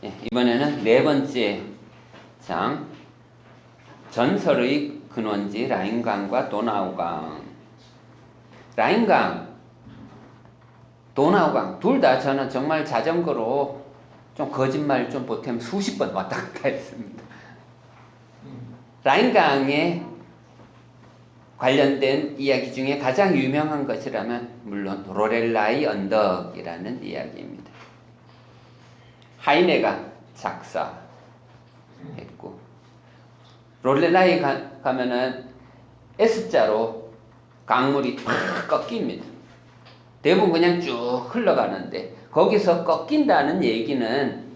이번에는 네 번째 장, 전설의 근원지 라인강과 도나우강. 라인강, 도나우강 둘 다 저는 정말 자전거로 좀 거짓말 좀 보태면 수십 번 왔다 갔다 했습니다. 라인강에 관련된 이야기 중에 가장 유명한 것이라면 물론 로렐라의 언덕이라는 이야기입니다. 하이네가 작사했고, 로렐라에 가면은 S자로 강물이 탁 꺾입니다. 대부분 그냥 쭉 흘러가는데 거기서 꺾인다는 얘기는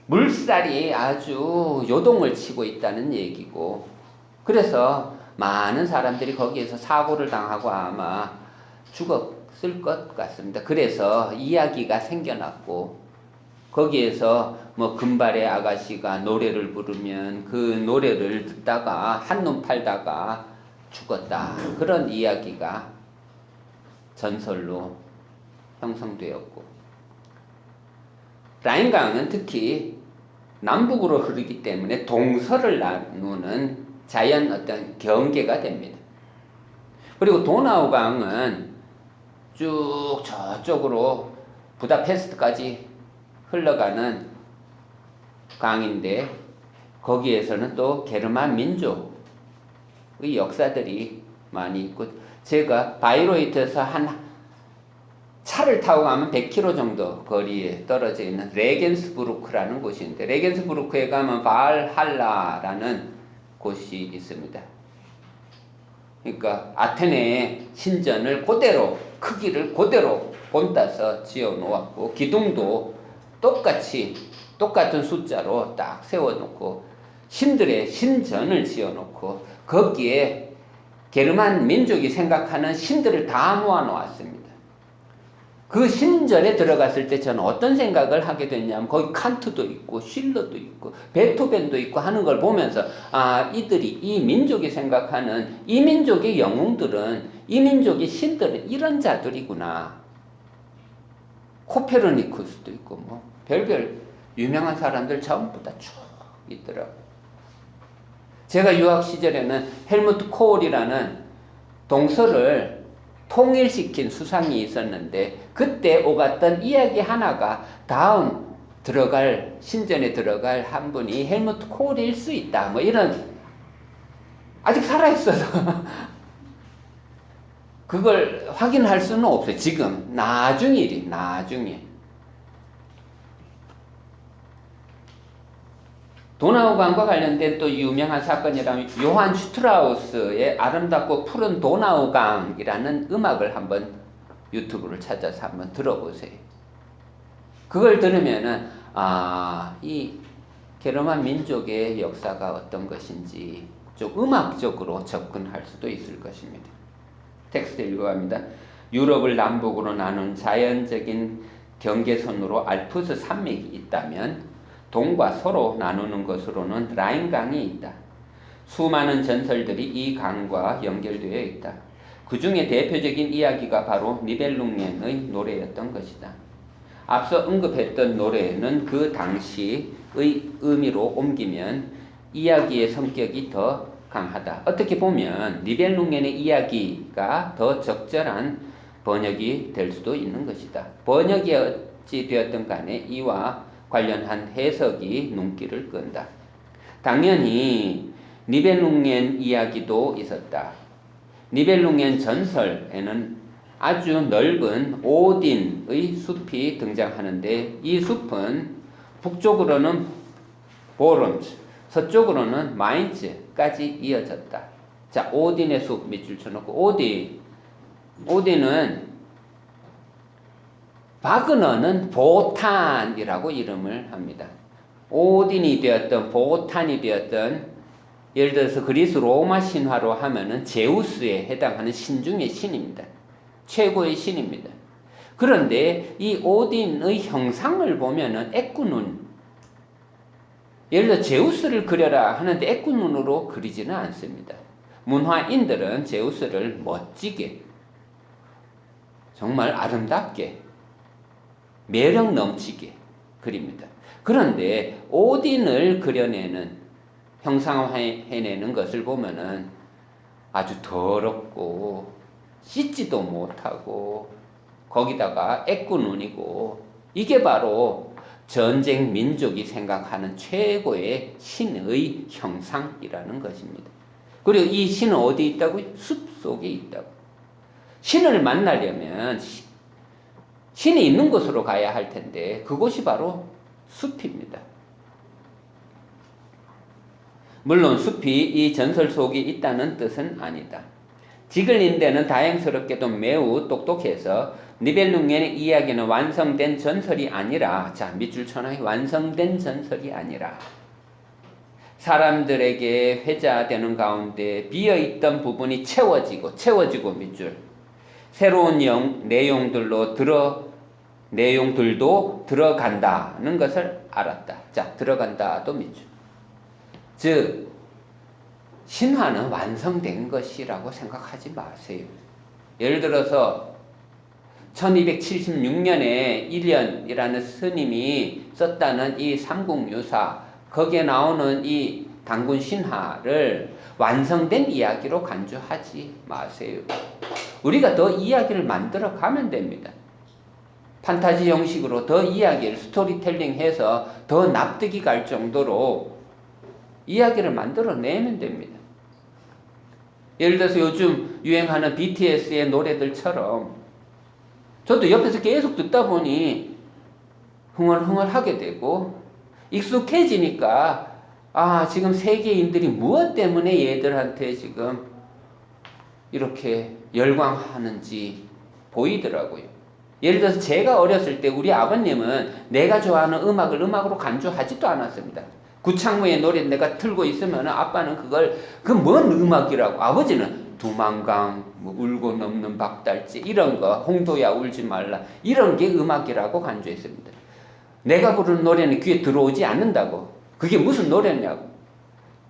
물살이 아주 요동을 치고 있다는 얘기고, 그래서 많은 사람들이 거기에서 사고를 당하고 아마 죽었을 것 같습니다. 그래서 이야기가 생겨났고, 거기에서 뭐 금발의 아가씨가 노래를 부르면 그 노래를 듣다가 한눈 팔다가 죽었다, 그런 이야기가 전설로 형성되었고, 라인강은 특히 남북으로 흐르기 때문에 동서를 나누는 자연 어떤 경계가 됩니다. 그리고 도나우강은 쭉 저쪽으로 부다페스트까지 흘러가는 강인데, 거기에서는 또 게르만 민족의 역사들이 많이 있고, 제가 바이로이트에서 한 차를 타고 가면 100km 정도 거리에 떨어져 있는 레겐스부르크라는 곳이 있는데, 레겐스부르크에 가면 발할라라는 곳이 있습니다. 그러니까 아테네의 신전을 그대로, 크기를 그대로 본따서 지어 놓았고, 기둥도 똑같은 숫자로 딱 세워놓고 신들의 신전을 지어 놓고 거기에 게르만 민족이 생각하는 신들을 다 모아 놓았습니다. 그 신전에 들어갔을 때 저는 어떤 생각을 하게 됐냐면, 거기 칸트도 있고 실러도 있고 베토벤도 있고 하는 걸 보면서, 이들이, 이 민족이 생각하는 이 민족의 영웅들은, 이 민족의 신들은 이런 자들이구나. 코페르니쿠스도 있고 뭐 별별 유명한 사람들 전부 다 쭉 있더라고요. 제가 유학 시절에는 헬무트 코홀이라는 동서를 통일시킨 수상이 있었는데, 그때 오갔던 이야기 하나가 다음 신전에 들어갈 한 분이 헬무트 코홀일 수 있다, 뭐 이런, 아직 살아있어서 그걸 확인할 수는 없어요. 지금 나중에 도나우강과 관련된 또 유명한 사건이라면, 요한 슈트라우스의 아름답고 푸른 도나우강이라는 음악을 한번 유튜브를 찾아서 한번 들어보세요. 그걸 들으면은 이 게르만 민족의 역사가 어떤 것인지 좀 음악적으로 접근할 수도 있을 것입니다. 텍스트 읽어갑니다. 유럽을 남북으로 나눈 자연적인 경계선으로 알프스 산맥이 있다면, 동과 서로 나누는 것으로는 라인강이 있다. 수많은 전설들이 이 강과 연결되어 있다. 그 중에 대표적인 이야기가 바로 니벨룽렌의 노래였던 것이다. 앞서 언급했던 노래는 그 당시의 의미로 옮기면 이야기의 성격이 더 강하다. 어떻게 보면 니벨룽렌의 이야기가 더 적절한 번역이 될 수도 있는 것이다. 번역이 어찌 되었든 간에 이와 관련한 해석이 눈길을 끈다. 당연히 니벨룽렌 이야기도 있었다. 니벨룽렌 전설에는 아주 넓은 오딘의 숲이 등장하는데, 이 숲은 북쪽으로는 보름스, 서쪽으로는 마인츠까지 이어졌다. 자, 오딘의 숲 밑줄 쳐놓고, 오딘은 바그너는 보탄이라고 이름을 합니다. 오딘이 되었던 보탄이 되었던, 예를 들어서 그리스 로마 신화로 하면은 제우스에 해당하는 신 중의 신입니다. 최고의 신입니다. 그런데 이 오딘의 형상을 보면은 애꾸눈, 예를 들어 제우스를 그려라 하는데 애꾸눈으로 그리지는 않습니다. 문화인들은 제우스를 멋지게, 정말 아름답게, 매력 넘치게 그립니다. 그런데 오딘을 그려내는 형상화해내는 것을 보면은 아주 더럽고 씻지도 못하고 거기다가 애꾸눈이고 이게 바로 전쟁 민족이 생각하는 최고의 신의 형상이라는 것입니다. 그리고 이 신은 어디 있다고요? 숲 속에 있다고. 신을 만나려면 신이 있는 곳으로 가야 할 텐데 그곳이 바로 숲입니다. 물론 숲이 이 전설 속에 있다는 뜻은 아니다. 지글린데는 다행스럽게도 매우 똑똑해서 니벨룽겐의 이야기는 완성된 전설이 아니라, 자, 밑줄 쳐놔요. 완성된 전설이 아니라 사람들에게 회자되는 가운데 비어있던 부분이 채워지고 밑줄 새로운 내용들도 들어간다는 것을 알았다. 자, 들어간다도 밑줄. 즉 신화는 완성된 것이라고 생각하지 마세요. 예를 들어서 1276년에 일련이라는 스님이 썼다는 이 삼국유사, 거기에 나오는 이 단군 신화를 완성된 이야기로 간주하지 마세요. 우리가 더 이야기를 만들어 가면 됩니다. 판타지 형식으로 더 이야기를 스토리텔링해서 더 납득이 갈 정도로 이야기를 만들어내면 됩니다. 예를 들어서 요즘 유행하는 BTS의 노래들처럼 저도 옆에서 계속 듣다 보니 흥얼흥얼하게 되고 익숙해지니까 지금 세계인들이 무엇 때문에 얘들한테 지금 이렇게 열광하는지 보이더라고요. 예를 들어서 제가 어렸을 때 우리 아버님은 내가 좋아하는 음악을 음악으로 간주하지도 않았습니다. 구창모의 노래 내가 틀고 있으면 아빠는 그 뭔 음악이라고, 아버지는 두만강, 울고 넘는 박달재 이런 거, 홍도야 울지 말라 이런 게 음악이라고 간주했습니다. 내가 부르는 노래는 귀에 들어오지 않는다고. 그게 무슨 노래냐고.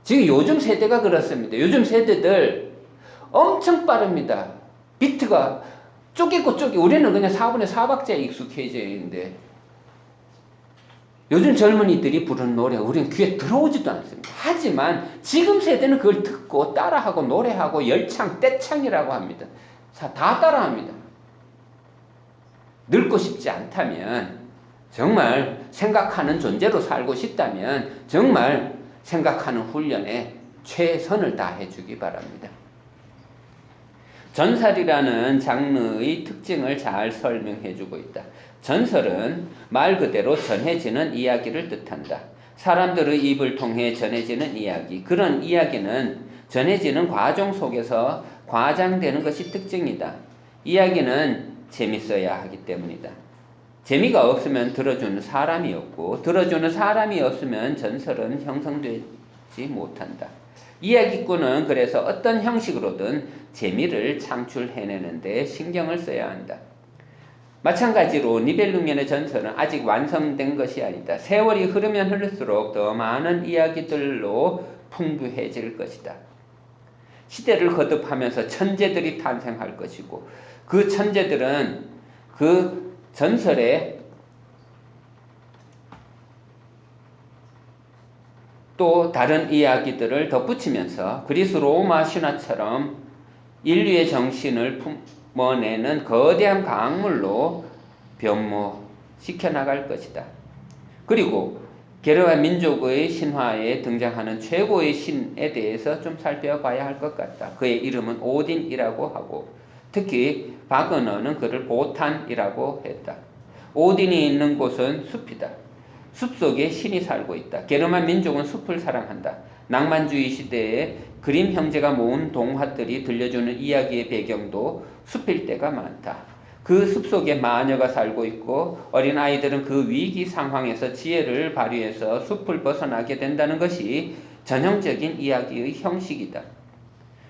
지금 요즘 세대가 그렇습니다. 요즘 세대들 엄청 빠릅니다. 비트가 쪼개고 우리는 그냥 4분의 4박자에 익숙해져 있는데 요즘 젊은이들이 부르는 노래 우리는 귀에 들어오지도 않습니다. 하지만 지금 세대는 그걸 듣고 따라하고 노래하고 열창, 떼창이라고 합니다. 다 따라합니다. 늙고 싶지 않다면, 정말 생각하는 존재로 살고 싶다면 정말 생각하는 훈련에 최선을 다해 주기 바랍니다. 전설이라는 장르의 특징을 잘 설명해 주고 있다. 전설은 말 그대로 전해지는 이야기를 뜻한다. 사람들의 입을 통해 전해지는 이야기, 그런 이야기는 전해지는 과정 속에서 과장되는 것이 특징이다. 이야기는 재밌어야 하기 때문이다. 재미가 없으면 들어주는 사람이 없고 들어주는 사람이 없으면 전설은 형성되지 못한다. 이야기꾼은 그래서 어떤 형식으로든 재미를 창출해내는 데 신경을 써야 한다. 마찬가지로 니벨룽겐의 전설은 아직 완성된 것이 아니다. 세월이 흐르면 흐를수록 더 많은 이야기들로 풍부해질 것이다. 시대를 거듭하면서 천재들이 탄생할 것이고 그 천재들은 그 전설에 또 다른 이야기들을 덧붙이면서 그리스 로마 신화처럼 인류의 정신을 품어내는 거대한 강물로 변모시켜 나갈 것이다. 그리고 게르만 민족의 신화에 등장하는 최고의 신에 대해서 좀 살펴봐야 할 것 같다. 그의 이름은 오딘이라고 하고 특히 바그너는 그를 보탄이라고 했다. 오딘이 있는 곳은 숲이다. 숲속에 신이 살고 있다. 게르만 민족은 숲을 사랑한다. 낭만주의 시대에 그림 형제가 모은 동화들이 들려주는 이야기의 배경도 숲일 때가 많다. 그 숲속에 마녀가 살고 있고 어린 아이들은 그 위기 상황에서 지혜를 발휘해서 숲을 벗어나게 된다는 것이 전형적인 이야기의 형식이다.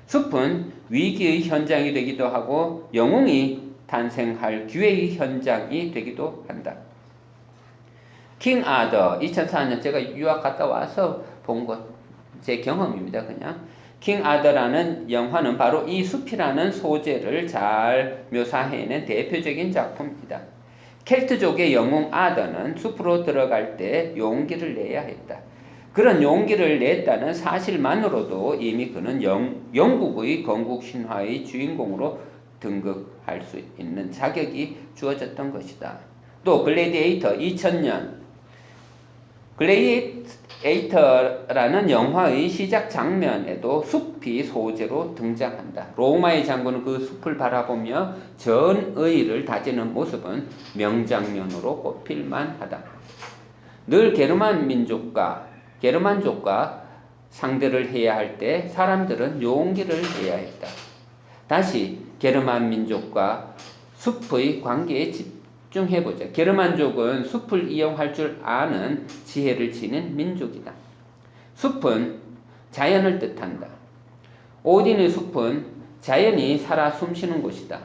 숲은 위기의 현장이 되기도 하고 영웅이 탄생할 기회의 현장이 되기도 한다. 킹 아더 2004년 제가 유학 갔다 와서 본 것 제 경험입니다. 그냥 킹 아더라는 영화는 바로 이 숲이라는 소재를 잘 묘사해낸 대표적인 작품이다. 켈트족의 영웅 아더는 숲으로 들어갈 때 용기를 내야 했다. 그런 용기를 냈다는 사실만으로도 이미 그는 영국의 건국 신화의 주인공으로 등극할 수 있는 자격이 주어졌던 것이다. 또 글래디에이터 2000년 글래디에이터라는 영화의 시작 장면에도 숲이 소재로 등장한다. 로마의 장군은 그 숲을 바라보며 전의를 다지는 모습은 명장면으로 꼽힐 만하다. 늘 게르만족과 상대를 해야 할 때 사람들은 용기를 내야 했다. 다시 게르만 민족과 숲의 관계에 집중해보자. 게르만족은 숲을 이용할 줄 아는 지혜를 지닌 민족이다. 숲은 자연을 뜻한다. 오딘의 숲은 자연이 살아 숨쉬는 곳이다.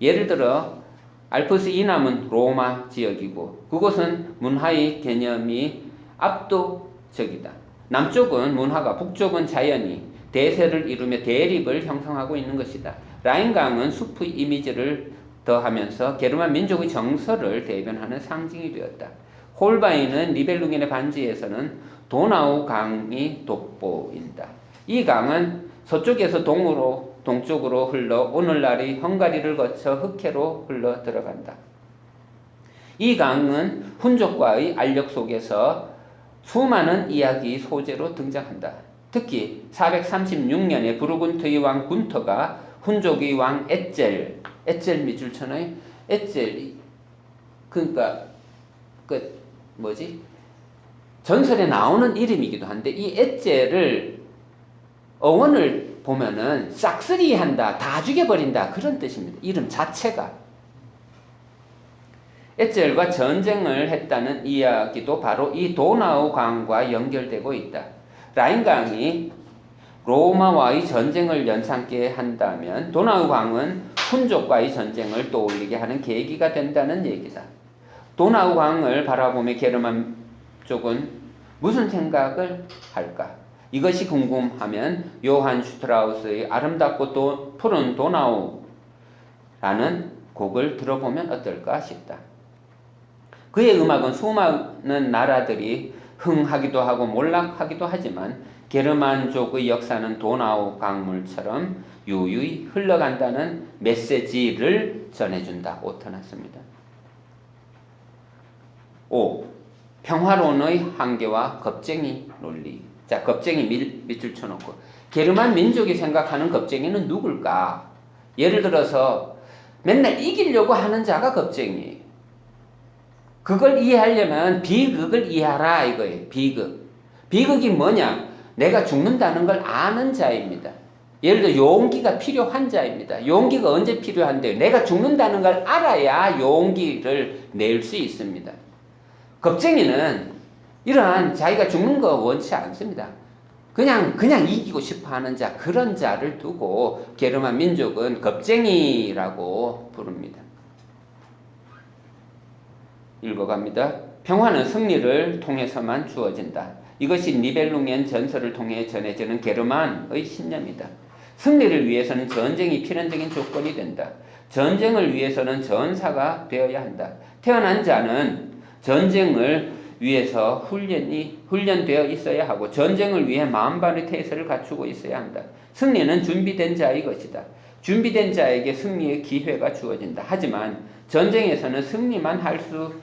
예를 들어 알프스 이남은 로마 지역이고 그곳은 문화의 개념이 압도적이다. 남쪽은 문화가, 북쪽은 자연이 대세를 이루며 대립을 형성하고 있는 것이다. 라인강은 숲의 이미지를 더하면서 게르만 민족의 정서를 대변하는 상징이 되었다. 홀바인은 니벨룽겐의 반지에서는 도나우 강이 돋보인다. 이 강은 서쪽에서 동쪽으로 흘러 오늘날의 헝가리를 거쳐 흑해로 흘러 들어간다. 이 강은 훈족과의 알력 속에서 수많은 이야기 소재로 등장한다. 특히 436년에 부르군트의 왕 군터가 훈족의 왕 에젤 밑줄 쳐놔요. 에젤 그러니까 전설에 나오는 이름이기도 한데 이 에젤을 어원을 보면은 싹쓸이한다, 다 죽여버린다 그런 뜻입니다. 이름 자체가. 에젤과 전쟁을 했다는 이야기도 바로 이 도나우 강과 연결되고 있다. 라인강이 로마와의 전쟁을 연상케 한다면 도나우 강은 훈족과의 전쟁을 떠올리게 하는 계기가 된다는 얘기다. 도나우 강을 바라보며 게르만 쪽은 무슨 생각을 할까? 이것이 궁금하면 요한 슈트라우스의 아름답고 푸른 도나우라는 곡을 들어보면 어떨까 싶다. 그의 음악은 수많은 나라들이 흥하기도 하고 몰락하기도 하지만 게르만족의 역사는 도나우 강물처럼 유유히 흘러간다는 메시지를 전해준다. 오터났습니다. 5. 평화론의 한계와 겁쟁이 논리. 자, 겁쟁이 밑줄 쳐놓고 게르만 민족이 생각하는 겁쟁이는 누굴까? 예를 들어서 맨날 이기려고 하는 자가 겁쟁이에요. 그걸 이해하려면 비극을 이해하라 이거예요. 비극이 뭐냐? 내가 죽는다는 걸 아는 자입니다. 예를 들어 용기가 필요한 자입니다. 용기가 언제 필요한데요? 내가 죽는다는 걸 알아야 용기를 낼 수 있습니다. 겁쟁이는 이러한 자기가 죽는 거 원치 않습니다. 그냥 이기고 싶어 하는 자, 그런 자를 두고 게르만 민족은 겁쟁이라고 부릅니다. 읽어갑니다. 평화는 승리를 통해서만 주어진다. 이것이 니벨룽겐 전설을 통해 전해지는 게르만의 신념이다. 승리를 위해서는 전쟁이 필연적인 조건이 된다. 전쟁을 위해서는 전사가 되어야 한다. 태어난 자는 전쟁을 위해서 훈련되어 있어야 하고 전쟁을 위해 만반의 태세를 갖추고 있어야 한다. 승리는 준비된 자의 것이다. 준비된 자에게 승리의 기회가 주어진다. 하지만 전쟁에서는 승리만 할 수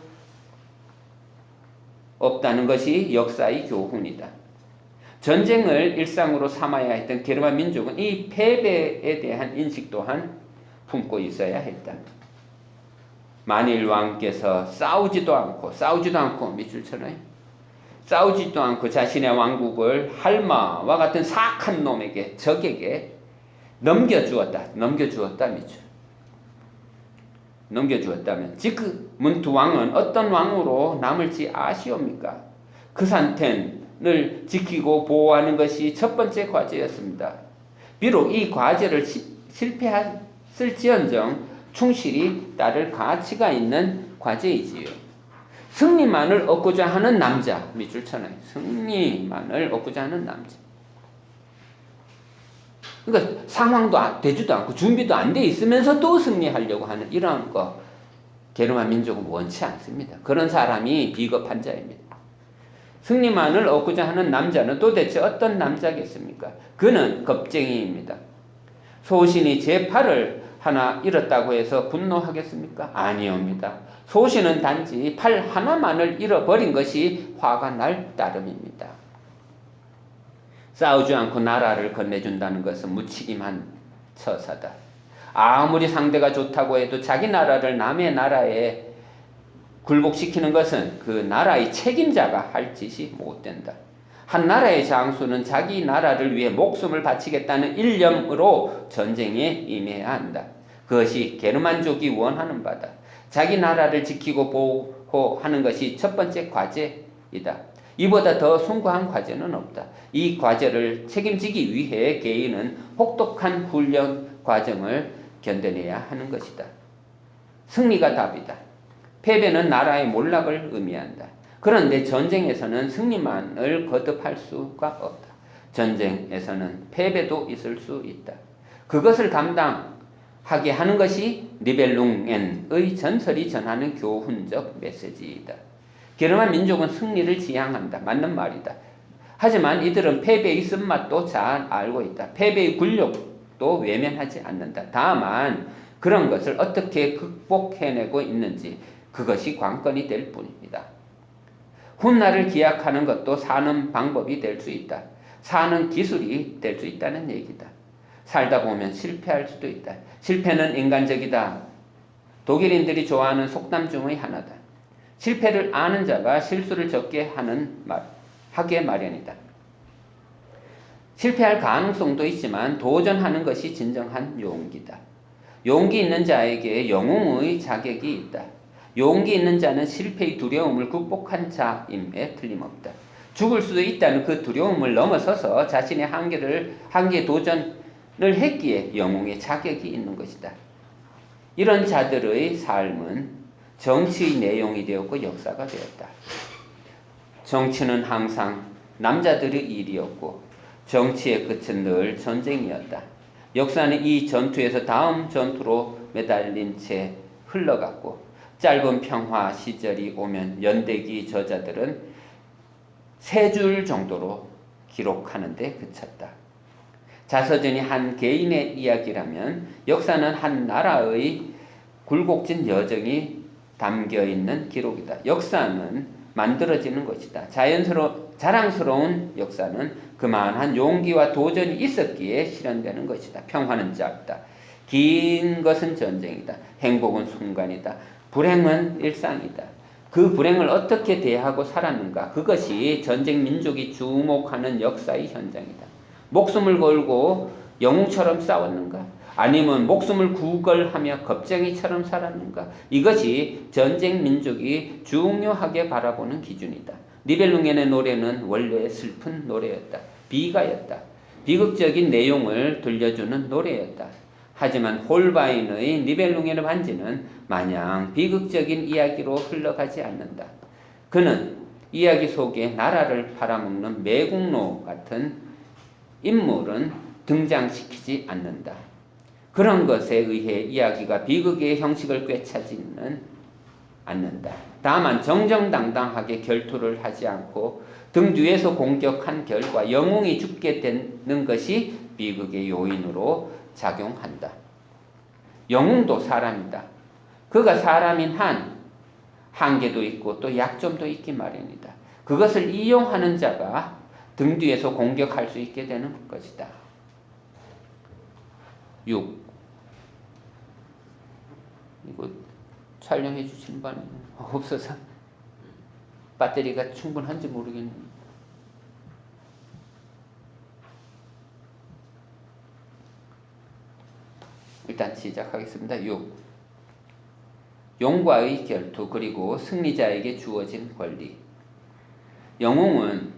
없다는 것이 역사의 교훈이다. 전쟁을 일상으로 삼아야 했던 게르만 민족은 이 패배에 대한 인식 또한 품고 있어야 했다. 만일 왕께서 싸우지도 않고 밑줄 쳐놔요. 싸우지도 않고 자신의 왕국을 할마와 같은 사악한 놈에게, 적에게 넘겨주었다 밑줄. 넘겨주었다면 지금은 왕은 어떤 왕으로 남을지 아시옵니까? 크산텐을 지키고 보호하는 것이 첫 번째 과제였습니다. 비록 이 과제를 실패했을지언정 충실히 따를 가치가 있는 과제이지요. 승리만을 얻고자 하는 남자, 밑줄 쳐놔요. 승리만을 얻고자 하는 남자. 그러니까 상황도 되지도 않고 준비도 안 돼 있으면서 또 승리하려고 하는 이런 거. 게르만 민족은 원치 않습니다. 그런 사람이 비겁한 자입니다. 승리만을 얻고자 하는 남자는 도대체 어떤 남자겠습니까? 그는 겁쟁이입니다. 소신이 제 팔을 하나 잃었다고 해서 분노하겠습니까? 아니옵니다. 소신은 단지 팔 하나만을 잃어버린 것이 화가 날 따름입니다. 싸우지 않고 나라를 건네준다는 것은 무책임한 처사다. 아무리 상대가 좋다고 해도 자기 나라를 남의 나라에 굴복시키는 것은 그 나라의 책임자가 할 짓이 못된다. 한 나라의 장수는 자기 나라를 위해 목숨을 바치겠다는 일념으로 전쟁에 임해야 한다. 그것이 게르만족이 원하는 바다. 자기 나라를 지키고 보호하는 것이 첫 번째 과제이다. 이보다 더 숭고한 과제는 없다. 이 과제를 책임지기 위해 개인은 혹독한 훈련 과정을 견뎌내야 하는 것이다. 승리가 답이다. 패배는 나라의 몰락을 의미한다. 그런데 전쟁에서는 승리만을 거듭할 수가 없다. 전쟁에서는 패배도 있을 수 있다. 그것을 감당하게 하는 것이 니벨룽엔의 전설이 전하는 교훈적 메시지이다. 게르만 민족은 승리를 지향한다. 맞는 말이다. 하지만 이들은 패배의 쓴맛도 잘 알고 있다. 패배의 굴욕도 외면하지 않는다. 다만 그런 것을 어떻게 극복해내고 있는지 그것이 관건이 될 뿐입니다. 훗날을 기약하는 것도 사는 방법이 될 수 있다. 사는 기술이 될 수 있다는 얘기다. 살다 보면 실패할 수도 있다. 실패는 인간적이다. 독일인들이 좋아하는 속담 중의 하나다. 실패를 아는 자가 실수를 적게 하게 마련이다. 실패할 가능성도 있지만 도전하는 것이 진정한 용기다. 용기 있는 자에게 영웅의 자격이 있다. 용기 있는 자는 실패의 두려움을 극복한 자임에 틀림없다. 죽을 수도 있다는 그 두려움을 넘어서서 자신의 한계에 도전을 했기에 영웅의 자격이 있는 것이다. 이런 자들의 삶은 정치의 내용이 되었고 역사가 되었다. 정치는 항상 남자들의 일이었고 정치의 끝은 늘 전쟁이었다. 역사는 이 전투에서 다음 전투로 매달린 채 흘러갔고 짧은 평화 시절이 오면 연대기 저자들은 3줄 정도로 기록하는 데 그쳤다. 자서전이 한 개인의 이야기라면 역사는 한 나라의 굴곡진 여정이 담겨있는 기록이다. 역사는 만들어지는 것이다. 자랑스러운 역사는 그만한 용기와 도전이 있었기에 실현되는 것이다. 평화는 짧다. 긴 것은 전쟁이다. 행복은 순간이다. 불행은 일상이다. 그 불행을 어떻게 대하고 살았는가? 그것이 전쟁 민족이 주목하는 역사의 현장이다. 목숨을 걸고 영웅처럼 싸웠는가? 아니면 목숨을 구걸하며 겁쟁이처럼 살았는가? 이것이 전쟁 민족이 중요하게 바라보는 기준이다. 니벨룽겐의 노래는 원래 슬픈 노래였다. 비가였다. 비극적인 내용을 들려주는 노래였다. 하지만 홀바인의 니벨룽겐의 반지는 마냥 비극적인 이야기로 흘러가지 않는다. 그는 이야기 속에 나라를 팔아먹는 매국노 같은 인물은 등장시키지 않는다. 그런 것에 의해 이야기가 비극의 형식을 꿰차지는 않는다. 다만 정정당당하게 결투를 하지 않고 등 뒤에서 공격한 결과 영웅이 죽게 되는 것이 비극의 요인으로 작용한다. 영웅도 사람이다. 그가 사람인 한 한계도 있고 또 약점도 있기 마련이다. 그것을 이용하는 자가 등 뒤에서 공격할 수 있게 되는 것이다. 6. 이거 촬영해 주시는 분이 없어서 배터리가 충분한지 모르겠네요. 일단 시작하겠습니다. 6. 용과의 결투 그리고 승리자에게 주어진 권리. 영웅을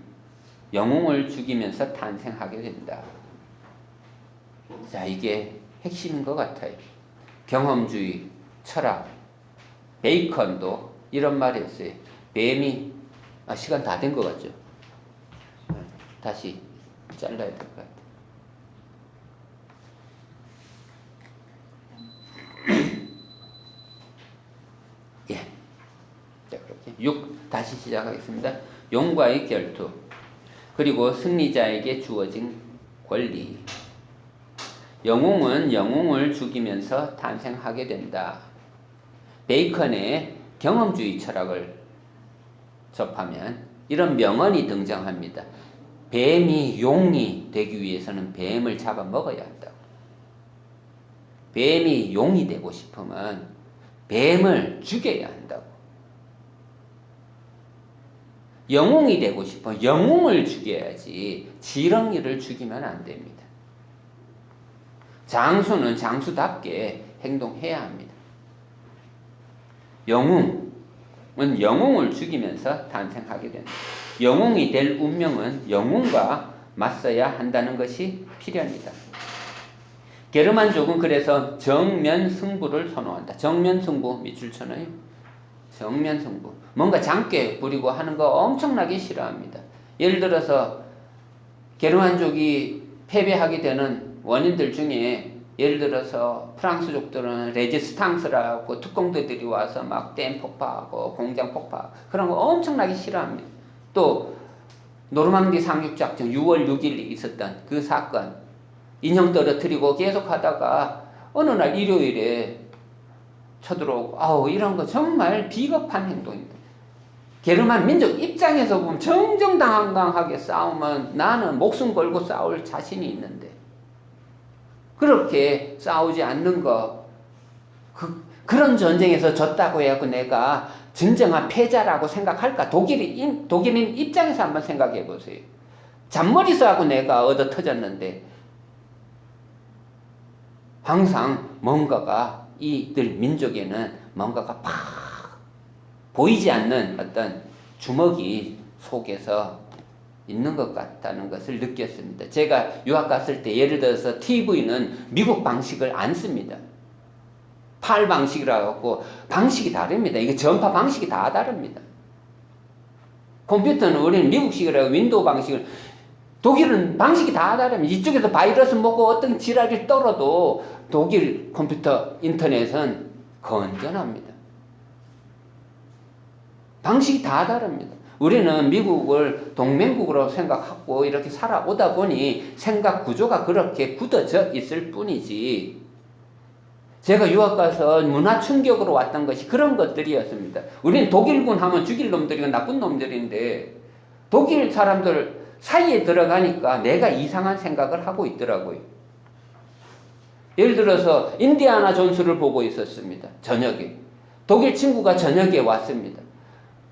죽이면서 탄생하게 된다. 자, 이게 핵심인 것 같아요. 경험주의, 철학, 베이컨도 이런 말을 했어요. 뱀이 시간 다 된 것 같죠? 다시 잘라야 될 것 같아요. 6 다시 시작하겠습니다. 용과의 결투, 그리고 승리자에게 주어진 권리. 영웅은 영웅을 죽이면서 탄생하게 된다. 베이컨의 경험주의 철학을 접하면 이런 명언이 등장합니다. 뱀이 용이 되기 위해서는 뱀을 잡아먹어야 한다. 뱀이 용이 되고 싶으면 뱀을 죽여야 한다고. 영웅이 되고 싶어 영웅을 죽여야지 지렁이를 죽이면 안 됩니다. 장수는 장수답게 행동해야 합니다. 영웅은 영웅을 죽이면서 탄생하게 된다. 영웅이 될 운명은 영웅과 맞서야 한다는 것이 필연이다. 게르만족은 그래서 정면 승부를 선호한다. 정면 승부 밑줄쳐놔요. 정면 승부. 뭔가 장깨 부리고 하는 거 엄청나게 싫어합니다. 예를 들어서 게르만족이 패배하게 되는 원인들 중에 예를 들어서 프랑스족들은 레지스탕스라고 특공대들이 와서 막 댐 폭파하고 공장 폭파 그런 거 엄청나게 싫어합니다. 또 노르망디 상륙작전 6월 6일 있었던 그 사건 인형 떨어뜨리고 계속 하다가 어느 날 일요일에 쳐들어오고 이런 거 정말 비겁한 행동입니다. 게르만 민족 입장에서 보면 정정당당하게 싸우면 나는 목숨 걸고 싸울 자신이 있는데 그렇게 싸우지 않는 거 그런 전쟁에서 졌다고 해갖고 내가 진정한 패자라고 생각할까? 독일인 입장에서 한번 생각해 보세요. 잔머리서하고 내가 얻어 터졌는데 항상 뭔가가 이들 민족에는 뭔가가 팍 보이지 않는 어떤 주먹이 속에서 있는 것 같다는 것을 느꼈습니다. 제가 유학 갔을 때 예를 들어서 TV는 미국 방식을 안 씁니다. 팔 방식이라고 하고 방식이 다릅니다. 이게 전파 방식이 다 다릅니다. 컴퓨터는 우리는 미국식이라고 윈도우 방식을 독일은 방식이 다 다릅니다. 이쪽에서 바이러스 먹고 어떤 지랄이 떨어도 독일 컴퓨터 인터넷은 건전합니다. 방식이 다 다릅니다. 우리는 미국을 동맹국으로 생각하고 이렇게 살아오다 보니 생각 구조가 그렇게 굳어져 있을 뿐이지 제가 유학 가서 문화 충격으로 왔던 것이 그런 것들이었습니다. 우리는 독일군 하면 죽일 놈들이고 나쁜 놈들인데 독일 사람들 사이에 들어가니까 내가 이상한 생각을 하고 있더라고요. 예를 들어서 인디아나 존스를 보고 있었습니다. 저녁에. 독일 친구가 저녁에 왔습니다.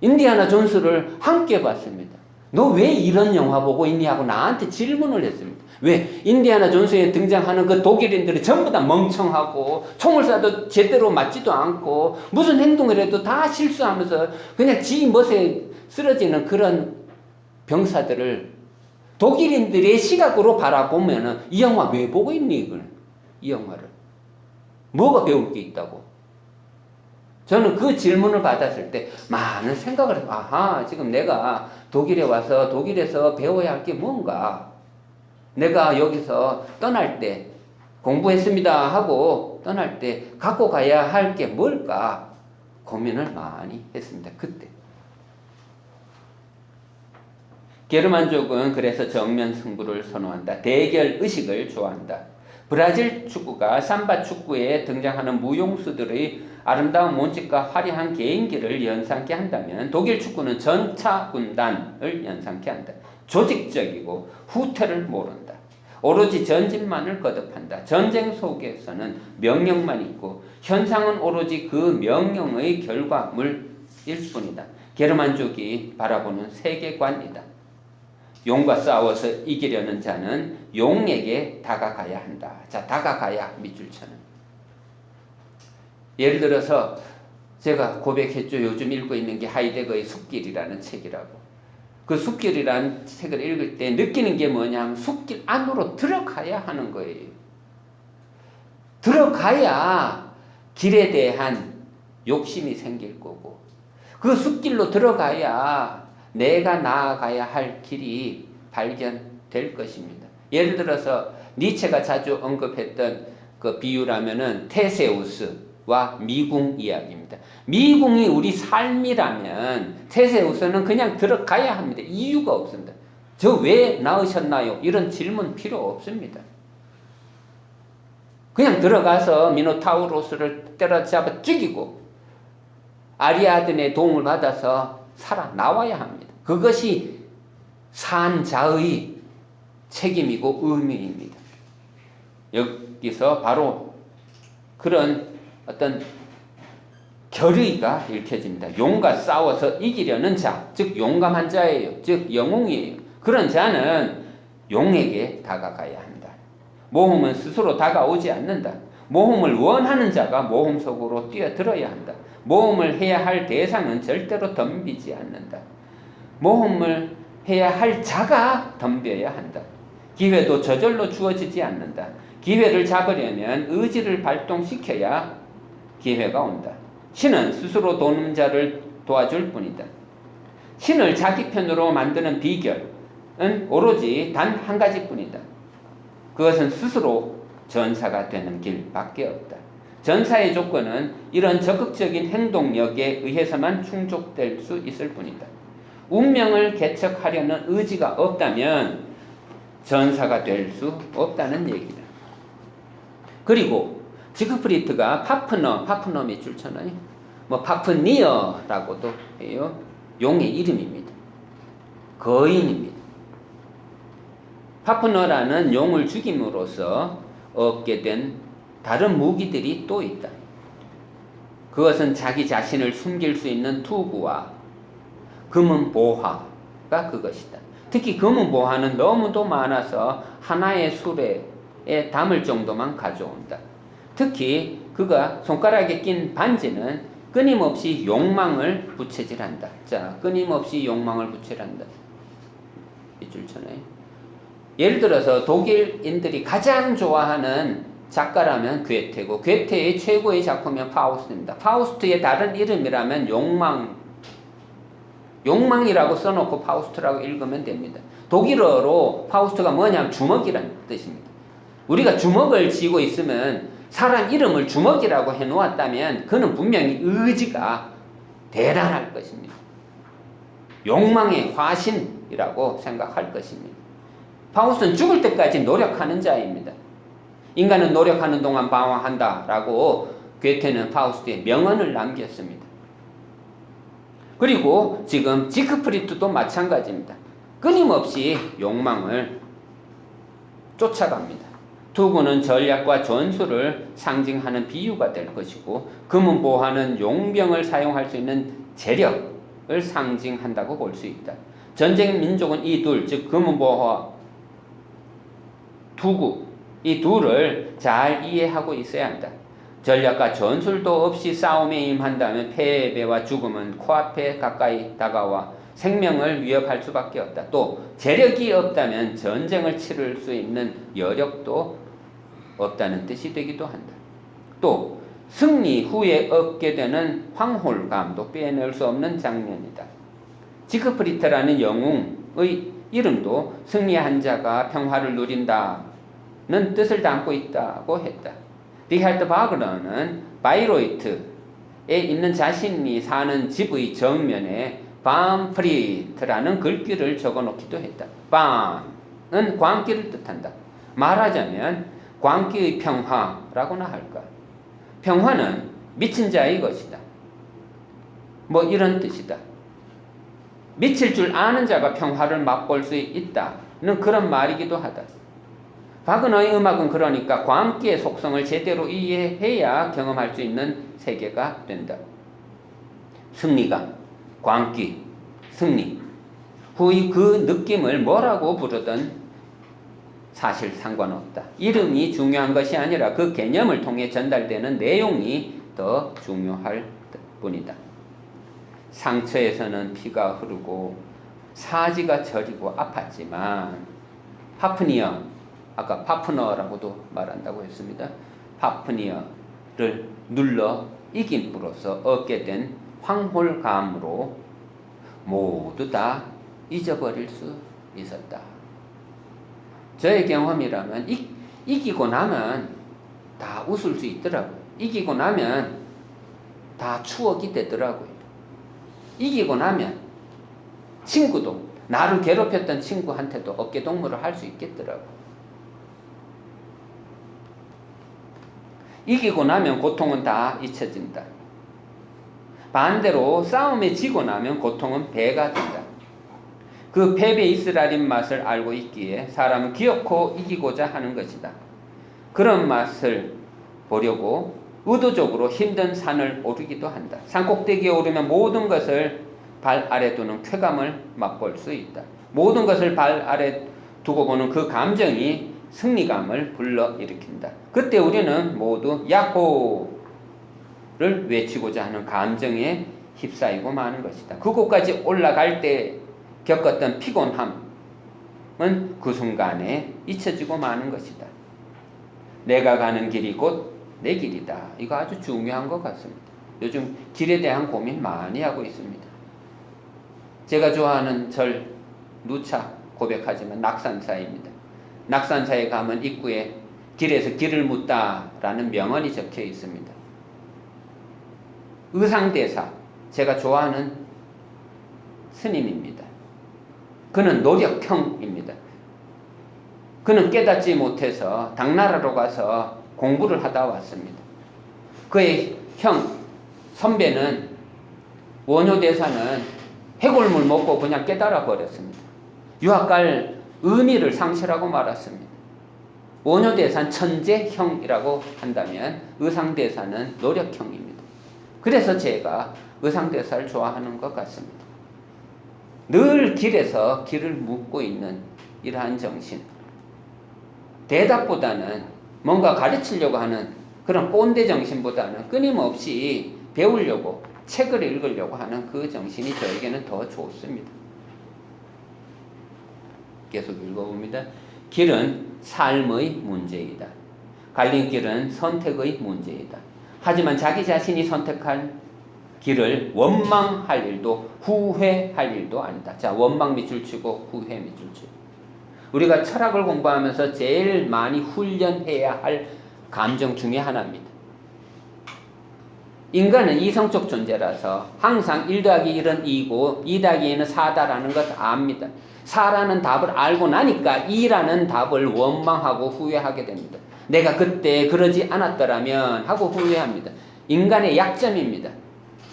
인디아나 존스를 함께 봤습니다. 너 왜 이런 영화 보고 있니? 하고 나한테 질문을 했습니다. 왜? 인디아나 존스에 등장하는 그 독일인들이 전부 다 멍청하고 총을 쏴도 제대로 맞지도 않고 무슨 행동을 해도 다 실수하면서 그냥 지 멋에 쓰러지는 그런 병사들을 독일인들의 시각으로 바라보면은 이 영화 왜 보고 있니? 이걸? 이 영화를. 뭐가 배울 게 있다고? 저는 그 질문을 받았을 때 많은 생각을 해요. 아하, 지금 내가 독일에 와서 독일에서 배워야 할 게 뭔가? 내가 여기서 떠날 때 공부했습니다 하고 떠날 때 갖고 가야 할 게 뭘까? 고민을 많이 했습니다. 그때. 게르만족은 그래서 정면 승부를 선호한다. 대결 의식을 좋아한다. 브라질 축구가 삼바 축구에 등장하는 무용수들의 아름다운 몸짓과 화려한 개인기를 연상케 한다면 독일 축구는 전차 군단을 연상케 한다. 조직적이고 후퇴를 모른다. 오로지 전진만을 거듭한다. 전쟁 속에서는 명령만 있고 현상은 오로지 그 명령의 결과물일 뿐이다. 게르만족이 바라보는 세계관이다. 용과 싸워서 이기려는 자는 용에게 다가가야 한다. 자, 다가가야 밑줄 쳐는. 예를 들어서 제가 고백했죠. 요즘 읽고 있는 게 하이데거의 숲길이라는 책이라고. 그 숲길이라는 책을 읽을 때 느끼는 게 뭐냐면 숲길 안으로 들어가야 하는 거예요. 들어가야 길에 대한 욕심이 생길 거고 그 숲길로 들어가야 내가 나아가야 할 길이 발견될 것입니다. 예를 들어서 니체가 자주 언급했던 그 비유라면은 테세우스, 미궁 이야기입니다. 미궁이 우리 삶이라면 테세우스는 그냥 들어가야 합니다. 이유가 없습니다. 저 왜 낳으셨나요? 이런 질문 필요 없습니다. 그냥 들어가서 미노타우로스를 때려잡아 죽이고 아리아드네의 도움을 받아서 살아나와야 합니다. 그것이 산자의 책임이고 의미입니다. 여기서 바로 그런 어떤 결의가 읽혀집니다. 용과 싸워서 이기려는 자, 즉 용감한 자예요. 즉 영웅이에요. 그런 자는 용에게 다가가야 한다. 모험은 스스로 다가오지 않는다. 모험을 원하는 자가 모험 속으로 뛰어들어야 한다. 모험을 해야 할 대상은 절대로 덤비지 않는다. 모험을 해야 할 자가 덤벼야 한다. 기회도 저절로 주어지지 않는다. 기회를 잡으려면 의지를 발동시켜야 기회가 온다. 신은 스스로 도는 자를 도와줄 뿐이다. 신을 자기 편으로 만드는 비결은 오로지 단 한 가지뿐이다. 그것은 스스로 전사가 되는 길밖에 없다. 전사의 조건은 이런 적극적인 행동력에 의해서만 충족될 수 있을 뿐이다. 운명을 개척하려는 의지가 없다면 전사가 될 수 없다는 얘기다. 그리고 지크프리트가 파프너 밑줄 쳐놔요. 파프니어라고도 해요. 용의 이름입니다. 거인입니다. 파프너라는 용을 죽임으로써 얻게 된 다른 무기들이 또 있다. 그것은 자기 자신을 숨길 수 있는 투구와 금은 보화가 그것이다. 특히 금은 보화는 너무도 많아서 하나의 수레에 담을 정도만 가져온다. 특히 그가 손가락에 낀 반지는 끊임없이 욕망을 부채질한다. 자, 끊임없이 욕망을 부채질한다. 밑줄 쳐놔요. 예를 들어서 독일인들이 가장 좋아하는 작가라면 괴테고 괴테의 최고의 작품은 파우스트입니다. 파우스트의 다른 이름이라면 욕망이라고 써놓고 파우스트라고 읽으면 됩니다. 독일어로 파우스트가 뭐냐면 주먹이라는 뜻입니다. 우리가 주먹을 쥐고 있으면 사람 이름을 주먹이라고 해놓았다면 그는 분명히 의지가 대단할 것입니다. 욕망의 화신이라고 생각할 것입니다. 파우스트는 죽을 때까지 노력하는 자입니다. 인간은 노력하는 동안 방황한다라고 괴테는 파우스트의 명언을 남겼습니다. 그리고 지금 지크프리트도 마찬가지입니다. 끊임없이 욕망을 쫓아갑니다. 투구는 전략과 전술을 상징하는 비유가 될 것이고 금은 보화는 용병을 사용할 수 있는 재력을 상징한다고 볼 수 있다. 전쟁 민족은 이 둘, 즉 금은 보화, 투구, 이 둘을 잘 이해하고 있어야 한다. 전략과 전술도 없이 싸움에 임한다면 패배와 죽음은 코앞에 가까이 다가와 생명을 위협할 수밖에 없다. 또 재력이 없다면 전쟁을 치를 수 있는 여력도 없다는 뜻이 되기도 한다. 또 승리 후에 얻게 되는 황홀감도 빼낼 수 없는 장면이다. 지크프리트라는 영웅의 이름도 승리한 자가 평화를 누린다는 뜻을 담고 있다고 했다. 리하르트 바그너는 바이로이트에 있는 자신이 사는 집의 정면에 밤프리트라는 글귀를 적어놓기도 했다. 밤은 광기를 뜻한다. 말하자면 광기의 평화라고나 할까. 평화는 미친 자의 것이다. 이런 뜻이다. 미칠 줄 아는 자가 평화를 맛볼 수 있다는 그런 말이기도 하다. 바그너의 음악은 그러니까 광기의 속성을 제대로 이해해야 경험할 수 있는 세계가 된다. 승리가, 광기, 승리 후의 그 느낌을 뭐라고 부르든 사실 상관없다. 이름이 중요한 것이 아니라 그 개념을 통해 전달되는 내용이 더 중요할 뿐이다. 상처에서는 피가 흐르고 사지가 저리고 아팠지만 아까 파프너라고도 말한다고 했습니다. 파프니어를 눌러 이김으로써 얻게 된 황홀감으로 모두 다 잊어버릴 수 있었다. 저의 경험이라면 이기고 나면 다 웃을 수 있더라고요. 이기고 나면 다 추억이 되더라고요. 이기고 나면 친구도, 나를 괴롭혔던 친구한테도 어깨동무를 할 수 있겠더라고요. 이기고 나면 고통은 다 잊혀진다. 반대로 싸움에 지고 나면 고통은 배가 된다. 그 패배 이스라엘인 맛을 알고 있기에 사람은 기어코 이기고자 하는 것이다. 그런 맛을 보려고 의도적으로 힘든 산을 오르기도 한다. 산 꼭대기에 오르면 모든 것을 발 아래 두는 쾌감을 맛볼 수 있다. 모든 것을 발 아래 두고 보는 그 감정이 승리감을 불러일으킨다. 그때 우리는 모두 야호를 외치고자 하는 감정에 휩싸이고 마는 것이다. 그곳까지 올라갈 때 겪었던 피곤함은 그 순간에 잊혀지고 마는 것이다. 내가 가는 길이 곧 내 길이다. 이거 아주 중요한 것 같습니다. 요즘 길에 대한 고민 많이 하고 있습니다. 제가 좋아하는 절 누차 고백하지만 낙산사입니다. 낙산사에 가면 입구에 길에서 길을 묻다라는 명언이 적혀 있습니다. 의상대사, 제가 좋아하는 스님입니다. 그는 노력형입니다. 그는 깨닫지 못해서 당나라로 가서 공부를 하다 왔습니다. 그의 선배는 원효대사는 해골물 먹고 그냥 깨달아 버렸습니다. 유학 갈 의미를 상실하고 말았습니다. 원효대사는 천재형이라고 한다면 의상대사는 노력형입니다. 그래서 제가 의상대사를 좋아하는 것 같습니다. 늘 길에서 길을 묻고 있는 이러한 정신. 대답보다는 뭔가 가르치려고 하는 그런 꼰대 정신보다는 끊임없이 배우려고, 책을 읽으려고 하는 그 정신이 저에게는 더 좋습니다. 계속 읽어봅니다. 길은 삶의 문제이다. 갈림길은 선택의 문제이다. 하지만 자기 자신이 선택한 길을 원망할 일도 후회할 일도 아니다. 자, 원망 밑줄 치고 후회 밑줄 치고. 우리가 철학을 공부하면서 제일 많이 훈련해야 할 감정 중에 하나입니다. 인간은 이성적 존재라서 항상 1 더하기 1은 2고 2 더하기 2는 4다라는 것을 압니다. 4라는 답을 알고 나니까 2라는 답을 원망하고 후회하게 됩니다. 내가 그때 그러지 않았더라면 하고 후회합니다. 인간의 약점입니다.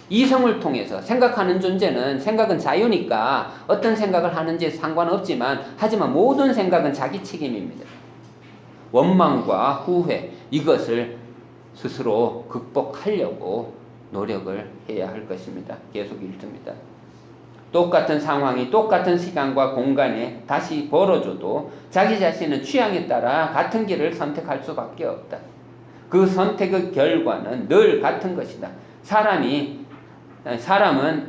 이성을 통해서 생각하는 존재는 생각은 자유니까 어떤 생각을 하는지 상관없지만 하지만 모든 생각은 자기 책임입니다. 원망과 후회 이것을 스스로 극복하려고 노력을 해야 할 것입니다. 계속 읽습니다. 똑같은 상황이 똑같은 시간과 공간에 다시 벌어져도 자기 자신은 취향에 따라 같은 길을 선택할 수밖에 없다. 그 선택의 결과는 늘 같은 것이다. 사람은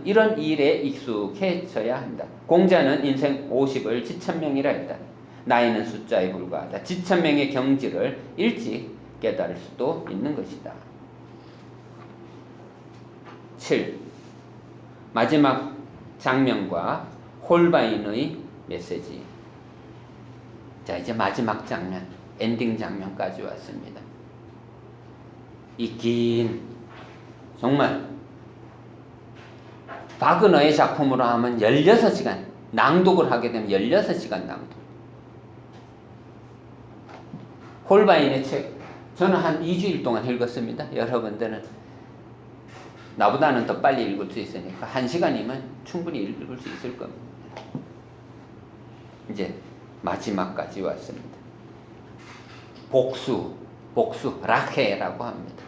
이런 일에 익숙해져야 한다. 공자는 인생 50을 지천명이라 했다. 나이는 숫자에 불과하다. 지천명의 경지를 일찍 깨달을 수도 있는 것이다. 7. 마지막 장면과 홀바인의 메시지. 자, 이제 마지막 장면, 엔딩 장면까지 왔습니다. 이 긴, 정말 바그너의 작품으로 하면 16시간, 낭독을 하게 되면 16시간 낭독. 홀바인의 책, 저는 한 2주일 동안 읽었습니다. 여러분들은 나보다는 더 빨리 읽을 수 있으니까 1시간이면 충분히 읽을 수 있을 겁니다. 이제 마지막까지 왔습니다. 복수, 라헤라고 합니다.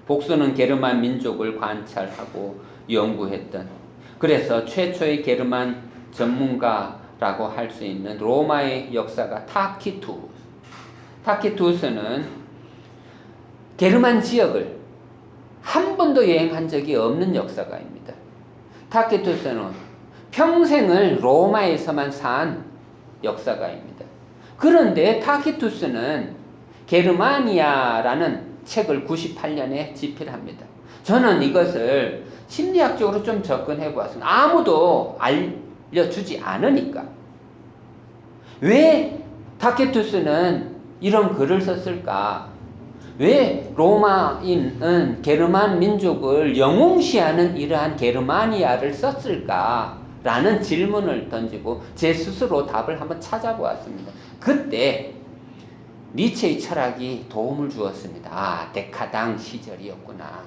복수는 게르만 민족을 관찰하고 연구했던, 그래서 최초의 게르만 전문가라고 할 수 있는 로마의 역사가 타키투스는 게르만 지역을 한 번도 여행한 적이 없는 역사가입니다. 타키투스는 평생을 로마에서만 산 역사가입니다. 그런데 타키투스는 게르마니아라는 책을 98년에 집필합니다. 저는 이것을 심리학적으로 좀 접근해 보았습니다. 아무도 알려주지 않으니까. 왜 타키투스는 이런 글을 썼을까? 왜 로마인은 게르만 민족을 영웅시하는 이러한 게르마니아를 썼을까라는 질문을 던지고 제 스스로 답을 한번 찾아보았습니다. 그때 니체의 철학이 도움을 주었습니다. 아, 데카당 시절이었구나.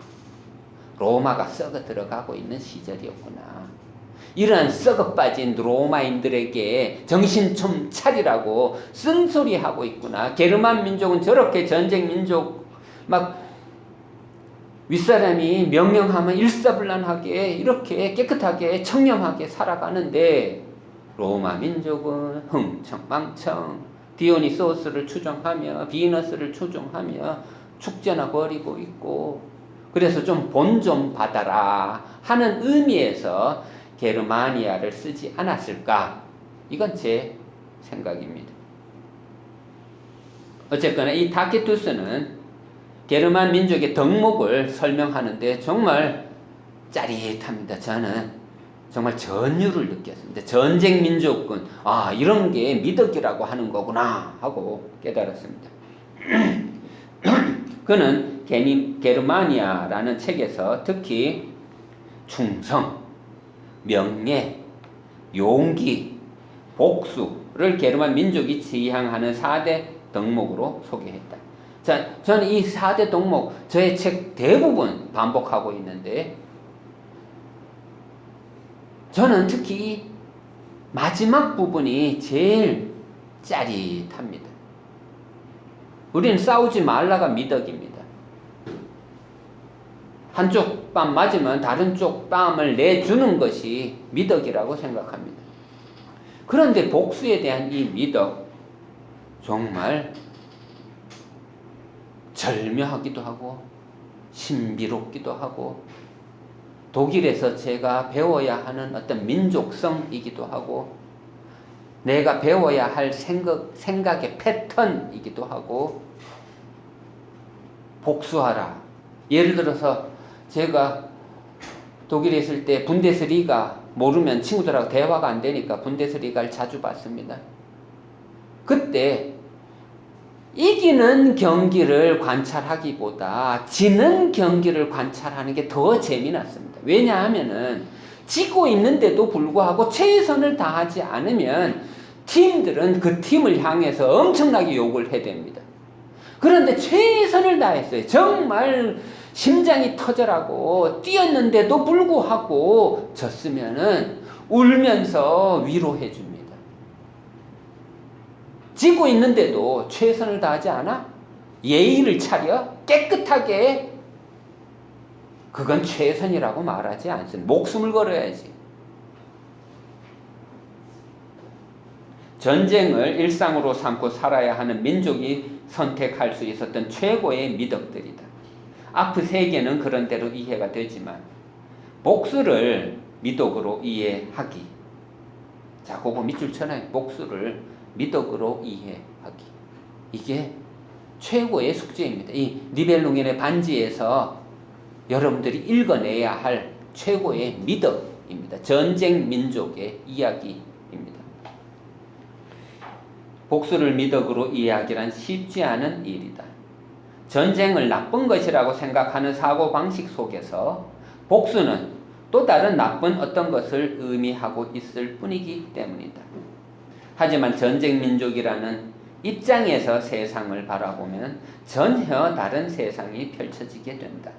로마가 썩어 들어가고 있는 시절이었구나. 이러한 썩어 빠진 로마인들에게 정신 좀 차리라고 쓴소리하고 있구나. 게르만 민족은 저렇게 전쟁 민족 막 윗사람이 명령하면 일사불란하게 이렇게 깨끗하게 청렴하게 살아가는데 로마 민족은 흥청망청 디오니소스를 추종하며 비너스를 추종하며 축제나 벌이고 있고 그래서 좀 본 좀 받아라 하는 의미에서 게르마니아를 쓰지 않았을까? 이건 제 생각입니다. 어쨌거나 이 타키투스는 게르만 민족의 덕목을 설명하는데 정말 짜릿합니다. 저는 정말 전율을 느꼈습니다. 전쟁 민족군, 아, 이런 게 미덕이라고 하는 거구나 하고 깨달았습니다. 그는 게르마니아라는 책에서 특히 충성, 명예, 용기, 복수를 게르만 민족이 지향하는 4대 덕목으로 소개했다. 자, 저는 이 4대 덕목, 저의 책 대부분 반복하고 있는데, 저는 특히 마지막 부분이 제일 짜릿합니다. 우리는 싸우지 말라가 미덕입니다. 한쪽 뺨 맞으면 다른 쪽 뺨을 내주는 것이 미덕이라고 생각합니다. 그런데 복수에 대한 이 미덕 정말 절묘하기도 하고 신비롭기도 하고 독일에서 제가 배워야 하는 어떤 민족성이기도 하고 내가 배워야 할 생각의 패턴이기도 하고 복수하라. 예를 들어서 제가 독일에 있을 때 분데스리가 모르면 친구들하고 대화가 안 되니까 분데스리가를 자주 봤습니다. 그때 이기는 경기를 관찰하기보다 지는 경기를 관찰하는 게 더 재미났습니다. 왜냐하면은 지고 있는데도 불구하고 최선을 다하지 않으면 팀들은 그 팀을 향해서 엄청나게 욕을 해댑니다. 그런데 최선을 다했어요. 정말 심장이 터져라고 뛰었는데도 불구하고 졌으면은 울면서 위로해 줍니다. 지고 있는데도 최선을 다하지 않아? 예의를 차려 깨끗하게 그건 최선이라고 말하지 않습니다. 목숨을 걸어야지. 전쟁을 일상으로 삼고 살아야 하는 민족이 선택할 수 있었던 최고의 미덕들이다. 앞 세 개는 그런 대로 이해가 되지만 복수를 미덕으로 이해하기. 자, 그거 밑줄 쳐놔요. 복수를 미덕으로 이해하기. 이게 최고의 숙제입니다. 이 니벨룽겐의 반지에서 여러분들이 읽어내야 할 최고의 미덕입니다. 전쟁 민족의 이야기입니다. 복수를 미덕으로 이해하기란 쉽지 않은 일이다. 전쟁을 나쁜 것이라고 생각하는 사고방식 속에서 복수는 또 다른 나쁜 어떤 것을 의미하고 있을 뿐이기 때문이다. 하지만 전쟁 민족이라는 입장에서 세상을 바라보면 전혀 다른 세상이 펼쳐지게 된다.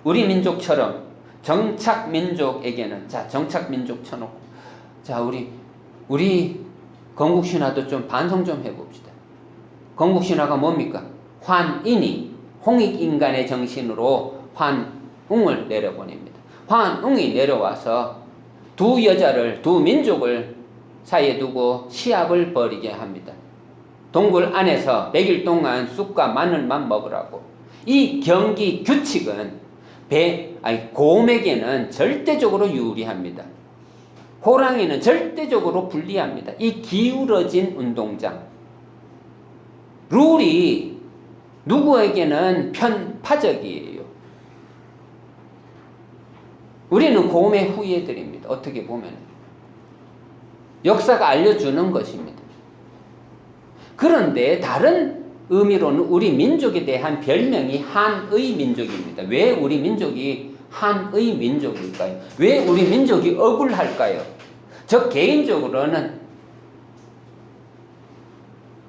우리 민족처럼 정착 민족에게는, 자, 정착 민족 쳐놓고, 자, 우리 건국신화도 좀 반성 좀 해봅시다. 건국신화가 뭡니까? 환인이 홍익인간의 정신으로 환웅을 내려보냅니다. 환웅이 내려와서 두 여자를, 두 민족을 사이에 두고 시합을 벌이게 합니다. 동굴 안에서 100일 동안 쑥과 마늘만 먹으라고. 이 경기 규칙은 곰에게는 절대적으로 유리합니다. 호랑이는 절대적으로 불리합니다. 이 기울어진 운동장. 룰이 누구에게는 편파적이에요. 우리는 곰의 후예들입니다. 어떻게 보면. 역사가 알려주는 것입니다. 그런데 다른 의미로는 우리 민족에 대한 별명이 한의 민족입니다. 왜 우리 민족이 한의 민족일까요? 왜 우리 민족이 억울할까요? 저 개인적으로는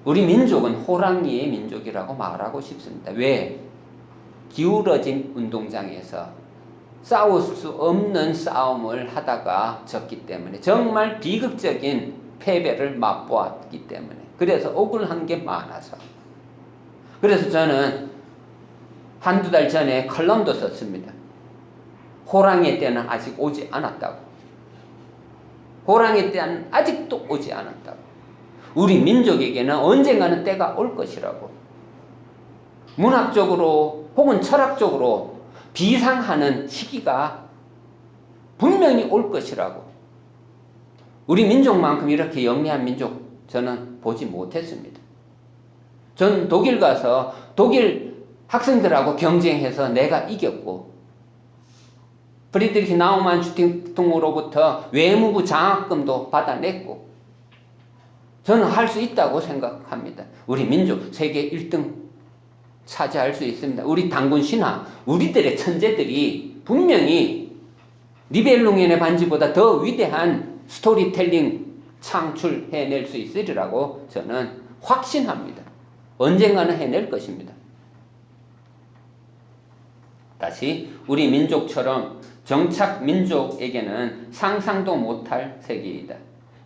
우리 민족은 호랑이의 민족이라고 말하고 싶습니다. 왜? 기울어진 운동장에서 싸울 수 없는 싸움을 하다가 졌기 때문에, 정말 비극적인 패배를 맛보았기 때문에, 그래서 억울한 게 많아서. 그래서 저는 한두 달 전에 컬럼도 썼습니다. 호랑이의 때는 아직 오지 않았다고. 호랑이의 때는 아직도 오지 않았다고. 우리 민족에게는 언젠가는 때가 올 것이라고. 문학적으로 혹은 철학적으로 비상하는 시기가 분명히 올 것이라고. 우리 민족만큼 이렇게 영리한 민족 저는 보지 못했습니다. 전 독일 가서 독일 학생들하고 경쟁해서 내가 이겼고, 프리드리히 나우만 슈팅통으로부터 외무부 장학금도 받아냈고, 저는 할 수 있다고 생각합니다. 우리 민족 세계 1등 차지할 수 있습니다. 우리 단군 신화, 우리들의 천재들이 분명히 니벨룽엔의 반지보다 더 위대한 스토리텔링 창출해낼 수 있으리라고 저는 확신합니다. 언젠가는 해낼 것입니다. 다시 우리 민족처럼 정착 민족에게는 상상도 못할 세계이다.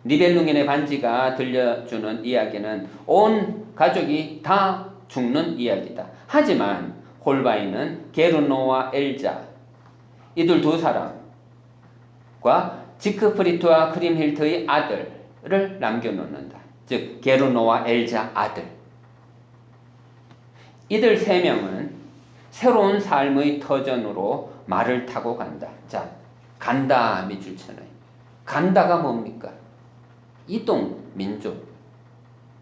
니벨룽엔의 반지가 들려주는 이야기는 온 가족이 다 죽는 이야기다. 하지만 홀바인은 게르노와 엘자, 이들 두 사람과 지크프리트와 크림힐트의 아들을 남겨놓는다. 즉 게르노와 엘자 아들. 이들 세 명은 새로운 삶의 터전으로 말을 타고 간다. 자, 간다 밑줄쳐놔요. 간다가 뭡니까? 이동, 민족.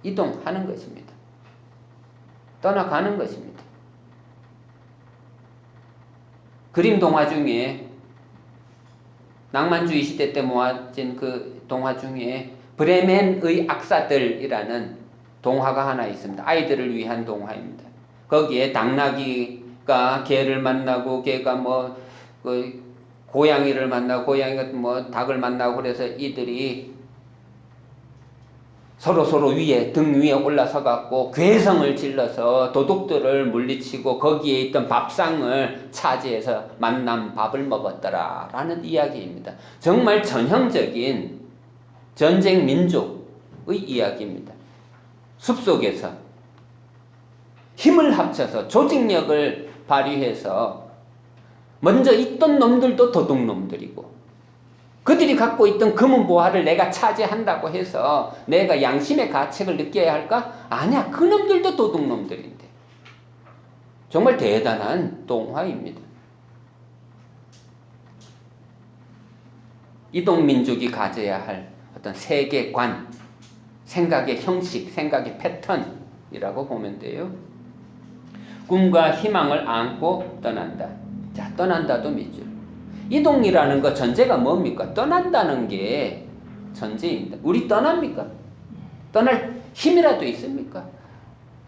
이동하는 것입니다. 떠나가는 것입니다. 그림 동화 중에, 낭만주의 시대 때 모아진 그 동화 중에 브레멘의 악사들이라는 동화가 하나 있습니다. 아이들을 위한 동화입니다. 거기에 당나귀가 개를 만나고, 개가 고양이를 만나고, 고양이가 닭을 만나고, 그래서 이들이 서로 위에, 등 위에 올라서 갖고 괴성을 질러서 도둑들을 물리치고 거기에 있던 밥상을 차지해서 만난 밥을 먹었더라 라는 이야기입니다. 정말 전형적인 전쟁 민족의 이야기입니다. 숲속에서 힘을 합쳐서 조직력을 발휘해서 먼저 있던 놈들도 도둑놈들이고, 그들이 갖고 있던 금은보화를 내가 차지한다고 해서 내가 양심의 가책을 느껴야 할까? 아니야. 그놈들도 도둑놈들인데. 정말 대단한 동화입니다. 이동민족이 가져야 할 어떤 세계관, 생각의 형식, 생각의 패턴이라고 보면 돼요. 꿈과 희망을 안고 떠난다. 자, 떠난다도 밑줄. 이동이라는 거 전제가 뭡니까? 떠난다는 게 전제입니다. 우리 떠납니까? 떠날 힘이라도 있습니까?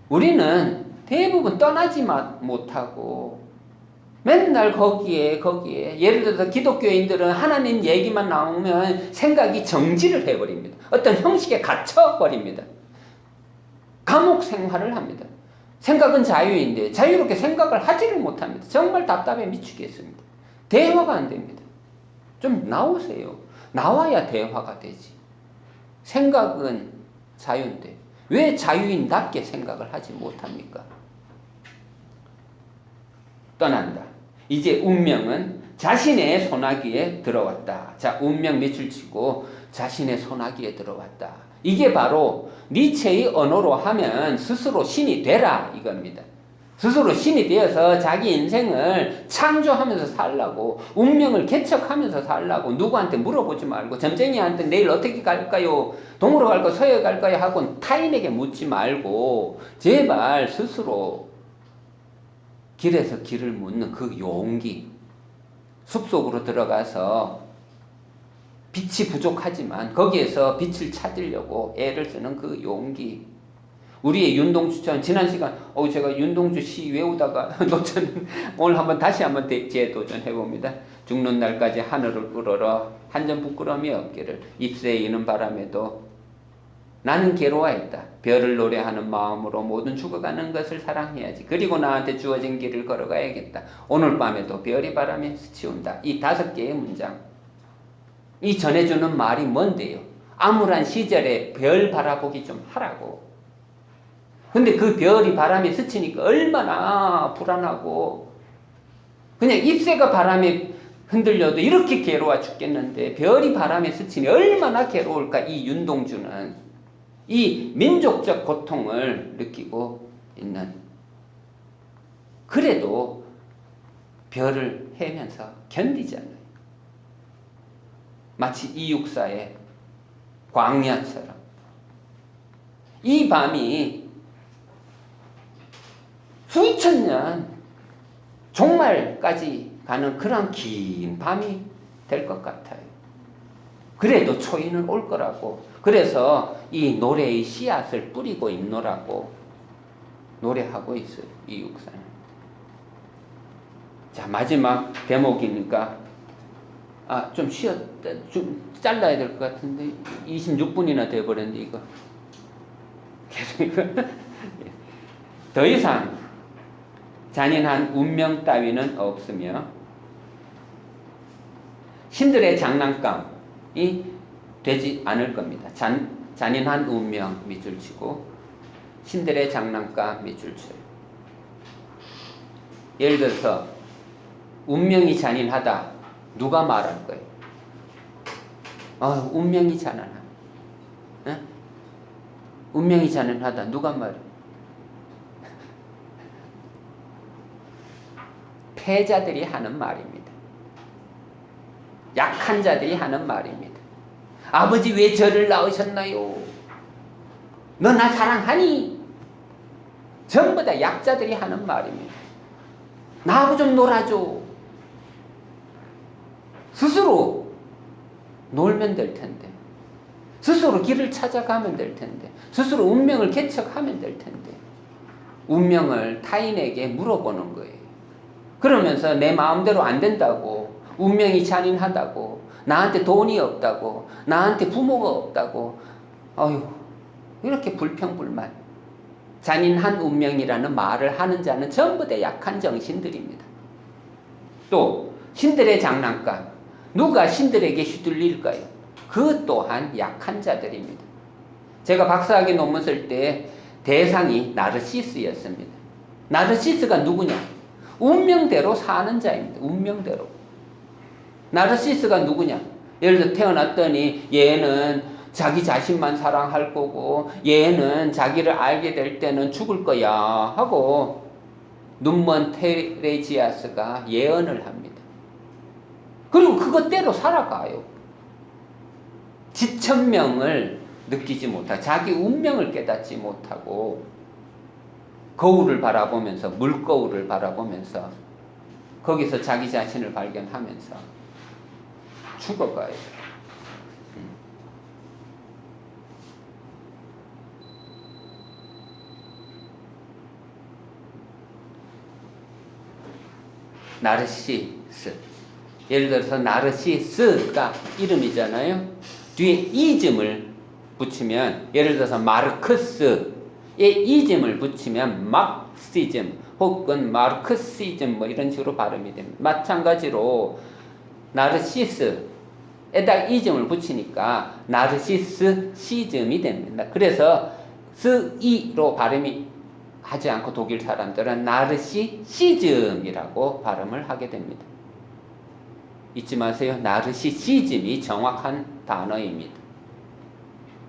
우리는 대부분 떠나지 못하고 맨날 거기에 예를 들어서 기독교인들은 하나님 얘기만 나오면 생각이 정지를 해버립니다. 어떤 형식에 갇혀버립니다. 감옥 생활을 합니다. 생각은 자유인데 자유롭게 생각을 하지를 못합니다. 정말 답답해 미치겠습니다. 대화가 안 됩니다. 좀 나오세요. 나와야 대화가 되지. 생각은 자유인데 왜 자유인답게 생각을 하지 못합니까? 떠난다. 이제 운명은 자신의 소나기에 들어왔다. 자, 운명 밑줄 치고 자신의 소나기에 들어왔다. 이게 바로 니체의 언어로 하면 스스로 신이 되라 이겁니다. 스스로 신이 되어서 자기 인생을 창조하면서 살라고, 운명을 개척하면서 살라고, 누구한테 물어보지 말고, 점쟁이한테 내일 어떻게 갈까요? 동으로 갈까요? 서에 갈까요? 하고 타인에게 묻지 말고 제발 스스로 길에서 길을 묻는 그 용기, 숲속으로 들어가서 빛이 부족하지만 거기에서 빛을 찾으려고 애를 쓰는 그 용기, 우리의 윤동주처럼 지난 시간 제가 윤동주 시 외우다가 놓쳤는데 오늘 다시 한번 재도전해 봅니다. 죽는 날까지 하늘을 우러러 한 점 부끄러움이 없기를 잎새에 이는 바람에도 나는 괴로워했다. 별을 노래하는 마음으로 모든 죽어가는 것을 사랑해야지. 그리고 나한테 주어진 길을 걸어가야겠다. 오늘 밤에도 별이 바람에 스치운다. 이 5개의 문장. 이 전해주는 말이 뭔데요? 암울한 시절에 별 바라보기 좀 하라고. 근데 그 별이 바람에 스치니까 얼마나 불안하고 그냥 잎새가 바람에 흔들려도 이렇게 괴로워 죽겠는데 별이 바람에 스치니 얼마나 괴로울까. 이 윤동주는 이 민족적 고통을 느끼고 있는, 그래도 별을 헤면서 견디잖아요. 마치 이육사의 광야처럼 이 밤이 수천 년 종말까지 가는 그런 긴 밤이 될 것 같아요. 그래도 초인은 올 거라고. 그래서 이 노래의 씨앗을 뿌리고 있노라고 노래하고 있어요. 이육사는. 자, 마지막 대목이니까 좀 쉬었다. 좀 잘라야 될 것 같은데 26분이나 돼버렸는데 이거 계속 이거 더 이상 잔인한 운명 따위는 없으며 신들의 장난감이 되지 않을 겁니다. 잔인한 운명 밑줄 치고 신들의 장난감 밑줄 쳐요. 예를 들어서 운명이 잔인하다. 누가 말할 거예요? 운명이 잔인하다. 네? 운명이 잔인하다. 누가 말해? 패자들이 하는 말입니다. 약한 자들이 하는 말입니다. 아버지 왜 저를 낳으셨나요? 너 나 사랑하니? 전부 다 약자들이 하는 말입니다. 나하고 좀 놀아줘. 스스로 놀면 될 텐데, 스스로 길을 찾아가면 될 텐데, 스스로 운명을 개척하면 될 텐데 운명을 타인에게 물어보는 거예요. 그러면서 내 마음대로 안 된다고, 운명이 잔인하다고, 나한테 돈이 없다고, 나한테 부모가 없다고, 이렇게 불평불만, 잔인한 운명이라는 말을 하는 자는 전부 다 약한 정신들입니다. 또 신들의 장난감, 누가 신들에게 휘둘릴까요? 그 또한 약한 자들입니다. 제가 박사학위 논문 쓸 때 대상이 나르시스였습니다. 나르시스가 누구냐? 운명대로 사는 자입니다. 운명대로. 나르시스가 누구냐? 예를 들어 태어났더니 얘는 자기 자신만 사랑할 거고 얘는 자기를 알게 될 때는 죽을 거야 하고 눈먼 테레지아스가 예언을 합니다. 그리고 그것대로 살아가요. 지천명을 느끼지 못하고 자기 운명을 깨닫지 못하고 거울을 바라보면서, 물거울을 바라보면서 거기서 자기 자신을 발견하면서 죽어가요. 나르시스. 예를 들어서 나르시스가 이름이잖아요. 뒤에 이즘을 붙이면, 예를 들어서 마르크스에 이즘을 붙이면 막시즘 혹은 마르크시즘 이런 식으로 발음이 됩니다. 마찬가지로 나르시스에다 이즘을 붙이니까 나르시스시즘이 됩니다. 그래서 스이로 발음이 하지 않고 독일 사람들은 나르시시즘이라고 발음을 하게 됩니다. 잊지 마세요. 나르시시즘이 정확한 단어입니다.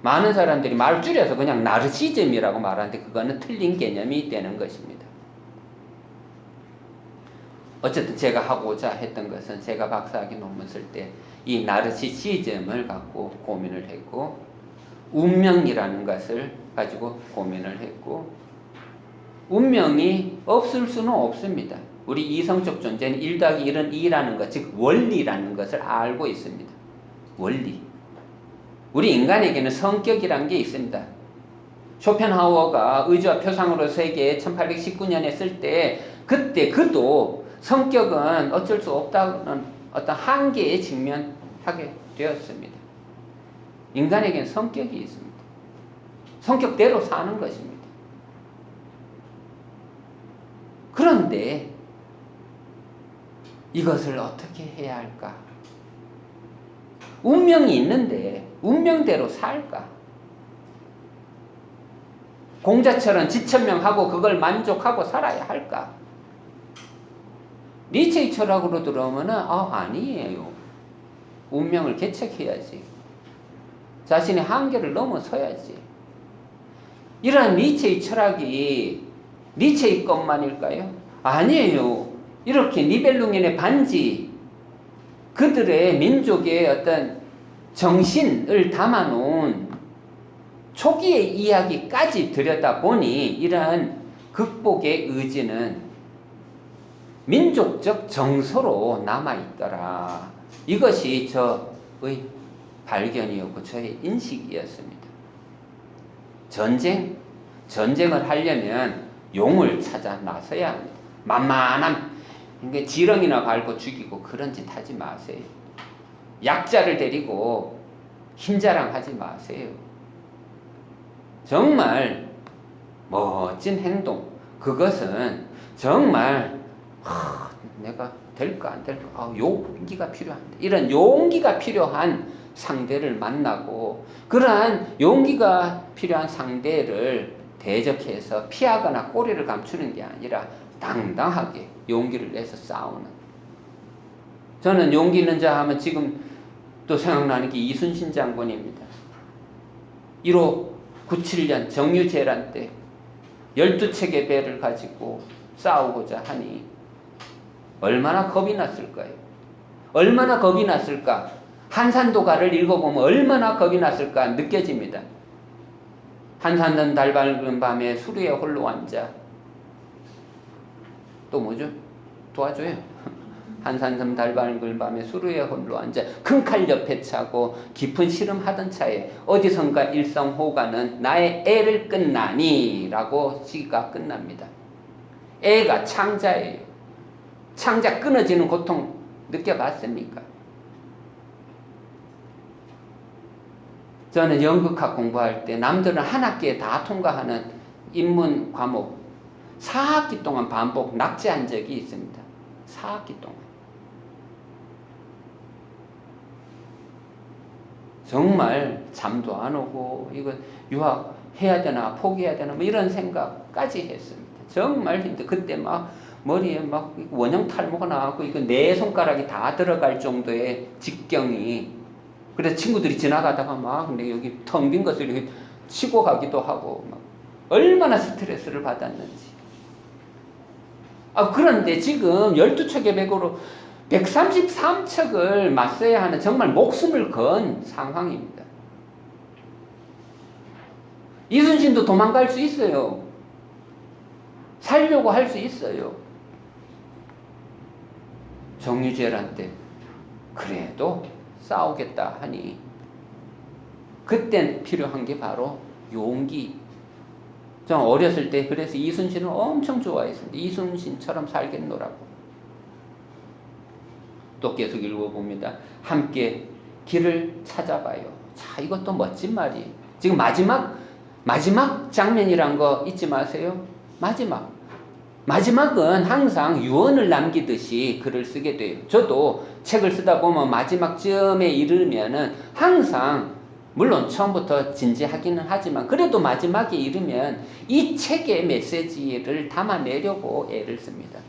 많은 사람들이 말을 줄여서 그냥 나르시즘이라고 말하는데 그거는 틀린 개념이 되는 것입니다. 어쨌든 제가 하고자 했던 것은, 제가 박사학위 논문 쓸 때 이 나르시시즘을 갖고 고민을 했고, 운명이라는 것을 가지고 고민을 했고, 운명이 없을 수는 없습니다. 우리 이성적 존재는 1+1은 2라는 것, 즉 원리라는 것을 알고 있습니다. 원리. 우리 인간에게는 성격이란 게 있습니다. 쇼펜하우어가 의지와 표상으로 세계 1819년에 쓸 때 그때 그도 성격은 어쩔 수 없다는 어떤 한계에 직면하게 되었습니다. 인간에게는 성격이 있습니다. 성격대로 사는 것입니다. 그런데 이것을 어떻게 해야 할까? 운명이 있는데 운명대로 살까? 공자처럼 지천명하고 그걸 만족하고 살아야 할까? 니체의 철학으로 들어오면은 아니에요. 운명을 개척해야지. 자신의 한계를 넘어서야지. 이러한 니체의 철학이 니체의 것만일까요? 아니에요. 이렇게 니벨룽겐의 반지, 그들의 민족의 어떤 정신을 담아놓은 초기의 이야기까지 들여다보니 이러한 극복의 의지는 민족적 정서로 남아있더라. 이것이 저의 발견이었고 저의 인식이었습니다. 전쟁을 하려면 용을 찾아 나서야 합니다. 만만한 지렁이나 밟고 죽이고 그런 짓 하지 마세요. 약자를 데리고 힘자랑하지 마세요. 정말 멋진 행동, 그것은 정말 내가 될까 안 될까, 용기가 필요한데, 이런 용기가 필요한 상대를 만나고 그러한 용기가 필요한 상대를 대적해서 피하거나 꼬리를 감추는 게 아니라 당당하게 용기를 내서 싸우는. 저는 용기 있는 자 하면 지금 또 생각나는 게 이순신 장군입니다. 1597년 정유재란 때 12척의 배를 가지고 싸우고자 하니 얼마나 겁이 났을까요? 얼마나 겁이 났을까? 한산도가를 읽어보면 얼마나 겁이 났을까 느껴집니다. 한산전 달 밝은 밤에 수루에 홀로 앉아, 또 뭐죠? 도와줘요. 한산섬 달 밝은 밤에 수루에 홀로 앉아 큰 칼 옆에 차고 깊은 시름하던 차에 어디선가 일성호가는 나의 애를 끝나니 라고 시가 끝납니다. 애가 창자예요. 창자 끊어지는 고통 느껴봤습니까? 저는 연극학 공부할 때 남들은 한 학기에 다 통과하는 인문 과목 4학기 동안 반복 낙제한 적이 있습니다. 4학기 동안. 정말 잠도 안 오고 이거 유학해야 되나 포기해야 되나 뭐 이런 생각까지 했습니다. 정말 힘들. 그때 막 머리에 막 원형 탈모가 나왔고 이거 네 손가락이 다 들어갈 정도의 직경이. 그래서 친구들이 지나가다가 막 근데 여기 텅 빈 것을 이렇게 치고 가기도 하고 막 얼마나 스트레스를 받았는지. 그런데 지금 12척의 백으로 133척을 맞서야 하는 정말 목숨을 건 상황입니다. 이순신도 도망갈 수 있어요. 살려고 할 수 있어요. 정유재란 때 그래도 싸우겠다 하니 그땐 필요한 게 바로 용기. 저 어렸을 때 그래서 이순신을 엄청 좋아했습니다. 이순신처럼 살겠노라고. 또 계속 읽어봅니다. 함께 길을 찾아봐요. 자, 이것도 멋진 말이에요. 지금 마지막 장면이란 거 잊지 마세요. 마지막은 항상 유언을 남기듯이 글을 쓰게 돼요. 저도 책을 쓰다 보면 마지막 쯤에 이르면은 항상 물론 처음부터 진지하기는 하지만 그래도 마지막에 이르면 이 책의 메시지를 담아내려고 애를 씁니다.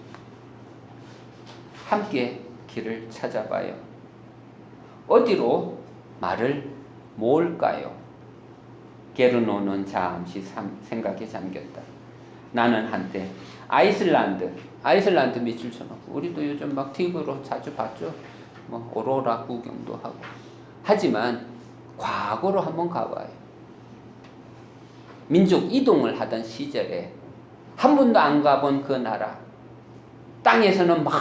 함께 길을 찾아봐요. 어디로 말을 모을까요? 게르노는 잠시 생각에 잠겼다. 나는 한때 아이슬란드 밑줄 쳐놓고 우리도 요즘 막 TV로 자주 봤죠. 뭐 오로라 구경도 하고. 하지만 과거로 한번 가봐요. 민족 이동을 하던 시절에 한 번도 안 가본 그 나라. 땅에서는 막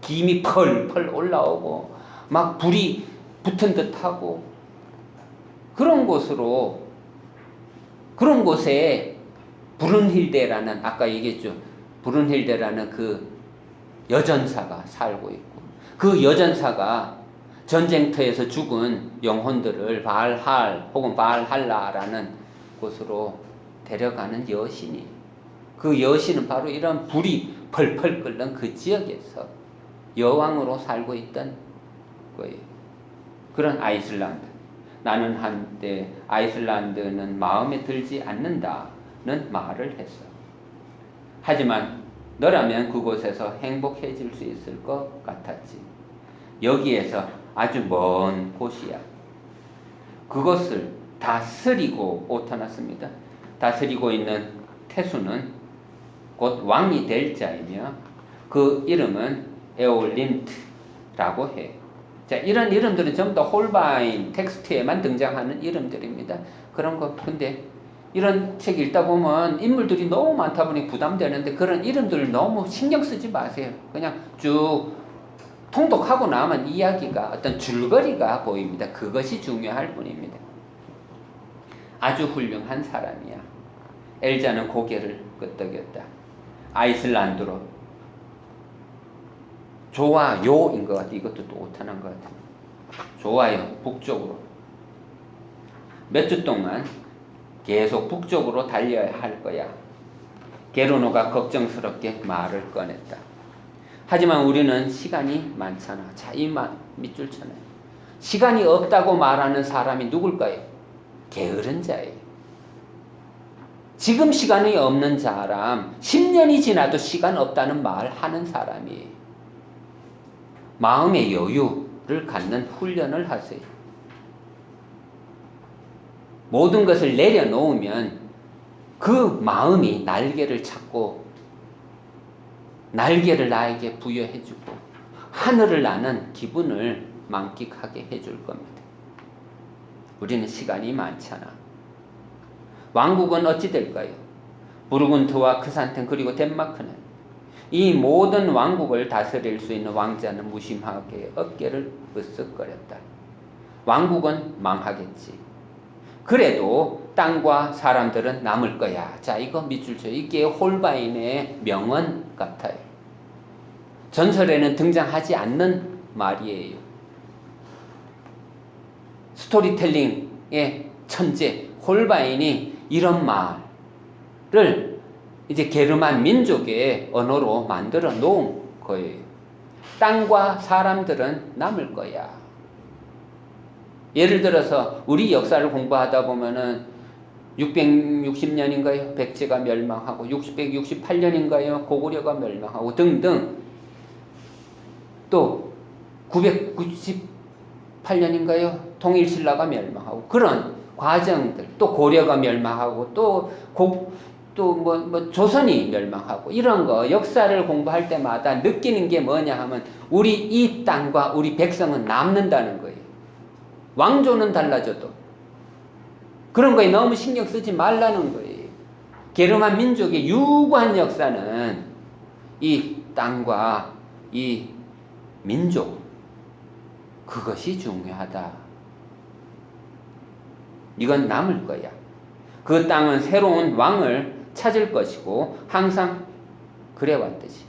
김이 펄펄 올라오고 막 불이 붙은 듯하고 그런 곳으로 그런 곳에 브룬힐데라는, 아까 얘기했죠. 브룬힐데라는 그 여전사가 살고 있고, 그 여전사가 전쟁터에서 죽은 영혼들을 발할 혹은 발할라라는 곳으로 데려가는 여신이, 그 여신은 바로 이런 불이 펄펄 끓는 그 지역에서 여왕으로 살고 있던 거예요. 그런 아이슬란드. 나는 한때 아이슬란드는 마음에 들지 않는다는 말을 했어. 하지만 너라면 그곳에서 행복해질 수 있을 것 같았지. 여기에서 아주 먼 곳이야. 그것을 다스리고 나타났습니다. 다스리고 있는 태수는 곧 왕이 될 자이며 그 이름은 에올린트라고 해. 자, 이런 이름들은 전부 다 홀바인 텍스트에만 등장하는 이름들입니다. 그런 거. 근데 이런 책 읽다 보면 인물들이 너무 많다 보니 부담되는데 그런 이름들을 너무 신경 쓰지 마세요. 그냥 쭉 통독하고 나면 이야기가 어떤 줄거리가 보입니다. 그것이 중요할 뿐입니다. 아주 훌륭한 사람이야. 엘자는 고개를 끄덕였다. 아이슬란드로. 좋아요인 것 같아. 이것도 또 오타난 것 같아. 좋아요. 북쪽으로. 몇 주 동안 계속 북쪽으로 달려야 할 거야. 게르노가 걱정스럽게 말을 꺼냈다. 하지만 우리는 시간이 많잖아. 자, 이 밑줄 쳐놔요. 시간이 없다고 말하는 사람이 누굴까요? 게으른 자예요. 지금 시간이 없는 사람, 10년이 지나도 시간 없다는 말 하는 사람이에요. 마음의 여유를 갖는 훈련을 하세요. 모든 것을 내려놓으면 그 마음이 날개를 찾고 날개를 나에게 부여해주고 하늘을 나는 기분을 만끽하게 해줄 겁니다. 우리는 시간이 많잖아. 왕국은 어찌 될까요? 부르군트와 크산텐 그리고 덴마크는 이 모든 왕국을 다스릴 수 있는 왕자는 무심하게 어깨를 으쓱거렸다. 왕국은 망하겠지. 그래도 땅과 사람들은 남을 거야. 자, 이거 밑줄 쳐요. 이게 홀바인의 명언 같아요. 전설에는 등장하지 않는 말이에요. 스토리텔링의 천재 홀바인이 이런 말을 이제 게르만 민족의 언어로 만들어 놓은 거예요. 땅과 사람들은 남을 거야. 예를 들어서 우리 역사를 공부하다 보면은 660년인가요? 백제가 멸망하고 668년인가요? 고구려가 멸망하고 등등. 또 998년인가요? 통일신라가 멸망하고 그런 과정들. 또 고려가 멸망하고 또 조선이 멸망하고 이런 거 역사를 공부할 때마다 느끼는 게 뭐냐 하면 우리 이 땅과 우리 백성은 남는다는 거예요. 왕조는 달라져도 그런 거에 너무 신경 쓰지 말라는 거예요. 게르만 민족의 유구한 역사는 이 땅과 이 민족 그것이 중요하다. 이건 남을 거야. 그 땅은 새로운 왕을 찾을 것이고 항상 그래왔듯이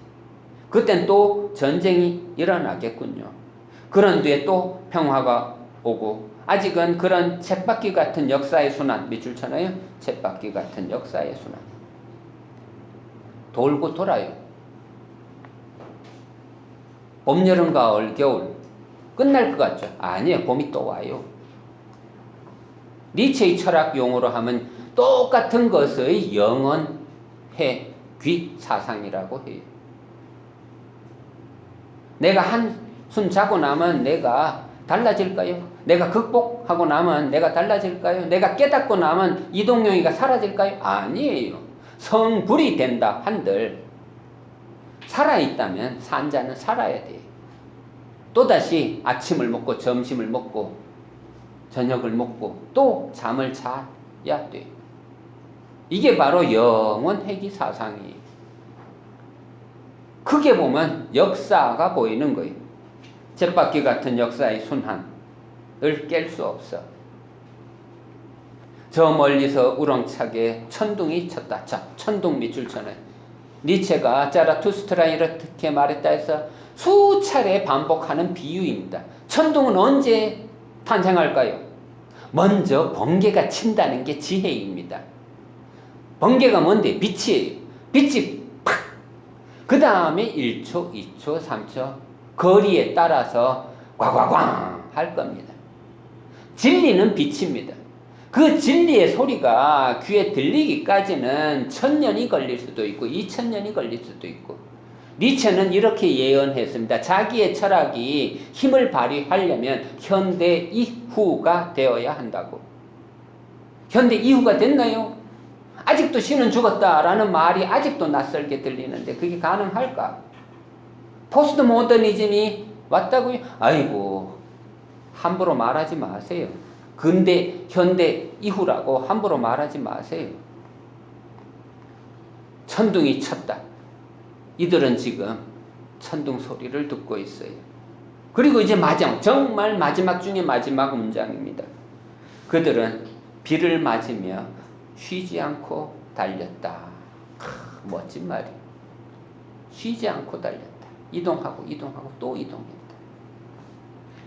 그땐 또 전쟁이 일어나겠군요. 그런 뒤에 또 평화가 오고 아직은 그런 쳇바퀴 같은 역사의 순환 밑줄 쳐나요? 쳇바퀴 같은 역사의 순환 돌고 돌아요. 봄, 여름, 가을, 겨울 끝날 것 같죠? 아니에요. 봄이 또 와요. 니체의 철학 용어로 하면 똑같은 것의 영언, 귀 사상이라고 해요. 내가 한숨 자고 나면 내가 달라질까요? 내가 극복하고 나면 내가 달라질까요? 내가 깨닫고 나면 이동용이가 사라질까요? 아니에요. 성불이 된다 한들 살아있다면 산자는 살아야 돼요. 또다시 아침을 먹고 점심을 먹고 저녁을 먹고 또 잠을 자야 돼요. 이게 바로 영원 회귀 사상이에요. 크게 보면 역사가 보이는 거예요. 쳇바퀴 같은 역사의 순환을 깰 수 없어. 저 멀리서 우렁차게 천둥이 쳤다. 자, 천둥 밑줄 쳐내. 니체가 자라투스트라 이렇게 말했다 해서 수차례 반복하는 비유입니다. 천둥은 언제 탄생할까요? 먼저 번개가 친다는 게 지혜입니다. 번개가 뭔데? 빛이에요. 빛이 팍! 그 다음에 1초, 2초, 3초 거리에 따라서 꽝꽝꽝 할 겁니다. 진리는 빛입니다. 그 진리의 소리가 귀에 들리기까지는 1000년이 걸릴 수도 있고 2000년이 걸릴 수도 있고, 니체는 이렇게 예언했습니다. 자기의 철학이 힘을 발휘하려면 현대 이후가 되어야 한다고. 현대 이후가 됐나요? 아직도 신은 죽었다라는 말이 아직도 낯설게 들리는데 그게 가능할까? 포스트 모더니즘이 왔다고요? 아이고, 함부로 말하지 마세요. 근대, 현대 이후라고 함부로 말하지 마세요. 천둥이 쳤다. 이들은 지금 천둥 소리를 듣고 있어요. 그리고 이제 정말 마지막 중에 마지막 문장입니다. 그들은 비를 맞으며 쉬지 않고 달렸다. 멋진 말이에요. 쉬지 않고 달렸다. 이동하고 또 이동했다.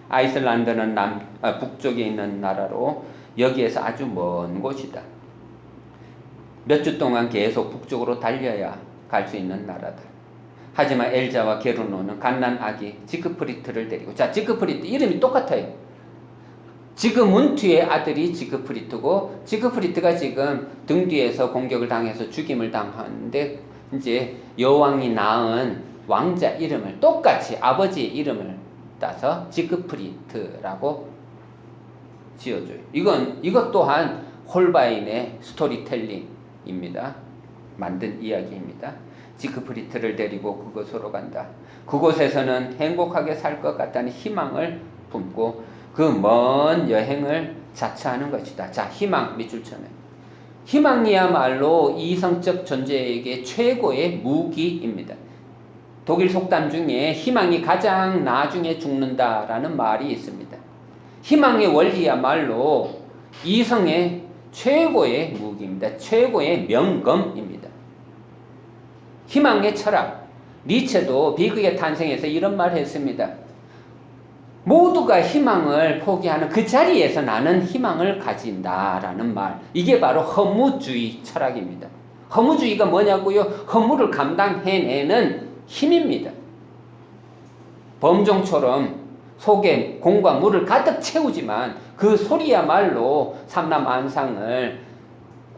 아이슬란드는 북쪽에 있는 나라로 여기에서 아주 먼 곳이다. 몇 주 동안 계속 북쪽으로 달려야 갈 수 있는 나라다. 하지만 엘자와 게르노는 갓난 아기 지그프리트를 데리고, 자, 지그프리트 이름이 똑같아요. 지그문트의 아들이 지그프리트고, 지그프리트가 지금 등 뒤에서 공격을 당해서 죽임을 당하는데 이제 여왕이 낳은 왕자 이름을 똑같이 아버지의 이름을 따서 지그프리트라고 지어줘요. 이것 또한 홀바인의 스토리텔링입니다. 만든 이야기입니다. 지그프리트를 데리고 그곳으로 간다. 그곳에서는 행복하게 살 것 같다는 희망을 품고 그 먼 여행을 자처하는 것이다. 자, 희망 밑줄 쳐내. 희망이야말로 이성적 존재에게 최고의 무기입니다. 독일 속담 중에 희망이 가장 나중에 죽는다라는 말이 있습니다. 희망의 원리야말로 이성의 최고의 무기입니다. 최고의 명검입니다. 희망의 철학. 니체도 비극의 탄생에서 이런 말을 했습니다. 모두가 희망을 포기하는 그 자리에서 나는 희망을 가진다라는 말. 이게 바로 허무주의 철학입니다. 허무주의가 뭐냐고요? 허무를 감당해내는 힘입니다. 범종처럼 속에 공과 물을 가득 채우지만 그 소리야말로 삼라만상을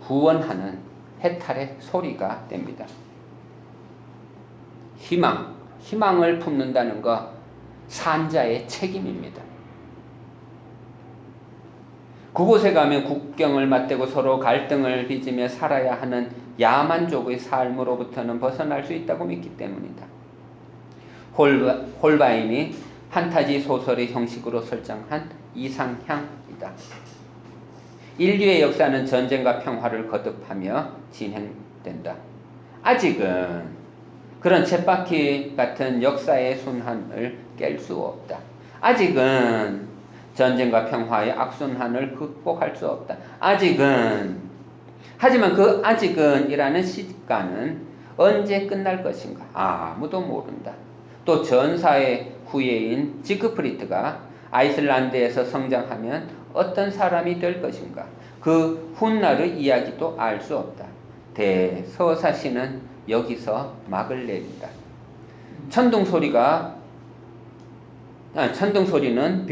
구원하는 해탈의 소리가 됩니다. 희망을 품는다는 것, 산자의 책임입니다. 그곳에 가면 국경을 맞대고 서로 갈등을 빚으며 살아야 하는 야만족의 삶으로부터는 벗어날 수 있다고 믿기 때문이다. 홀바인이 판타지 소설의 형식으로 설정한 이상향이다. 인류의 역사는 전쟁과 평화를 거듭하며 진행된다. 아직은 그런 쳇바퀴 같은 역사의 순환을 깰 수 없다. 아직은 전쟁과 평화의 악순환을 극복할 수 없다. 하지만 그 아직은이라는 시간은 언제 끝날 것인가? 아무도 모른다. 또 전사의 후예인 지그프리트가 아이슬란드에서 성장하면 어떤 사람이 될 것인가? 그 훗날의 이야기도 알 수 없다. 대서사시는 여기서 막을 내린다. 천둥 소리는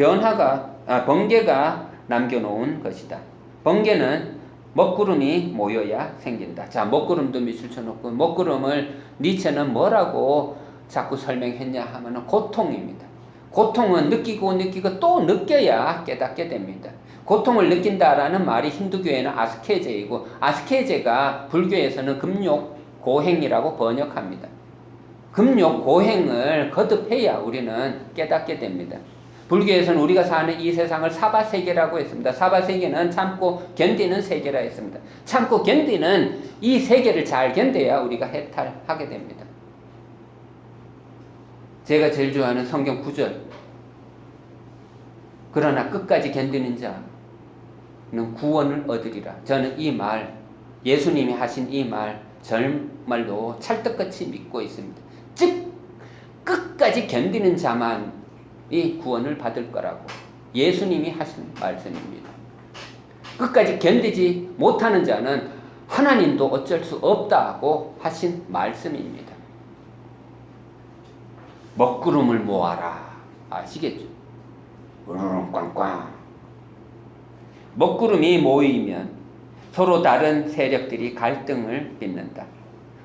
번개가 남겨놓은 것이다. 번개는 먹구름이 모여야 생긴다. 자, 먹구름도 밑줄 쳐놓고, 먹구름을 니체는 뭐라고 자꾸 설명했냐 하면 고통입니다. 고통은 느끼고 또 느껴야 깨닫게 됩니다. 고통을 느낀다라는 말이 힌두교에는 아스케제이고, 아스케제가 불교에서는 금욕 고행이라고 번역합니다. 금욕 고행을 거듭해야 우리는 깨닫게 됩니다. 불교에서는 우리가 사는 이 세상을 사바세계라고 했습니다. 사바세계는 참고 견디는 세계라 했습니다. 참고 견디는 이 세계를 잘 견뎌야 우리가 해탈하게 됩니다. 제가 제일 좋아하는 성경 구절. 그러나 끝까지 견디는 자, 구원을 얻으리라. 저는 이 말, 예수님이 하신 이 말 정말로 찰떡같이 믿고 있습니다. 즉 끝까지 견디는 자만이 구원을 받을 거라고 예수님이 하신 말씀입니다. 끝까지 견디지 못하는 자는 하나님도 어쩔 수 없다고 하신 말씀입니다. 먹구름을 모아라. 아시겠죠? 우르릉 꽝꽝. 먹구름이 모이면 서로 다른 세력들이 갈등을 빚는다.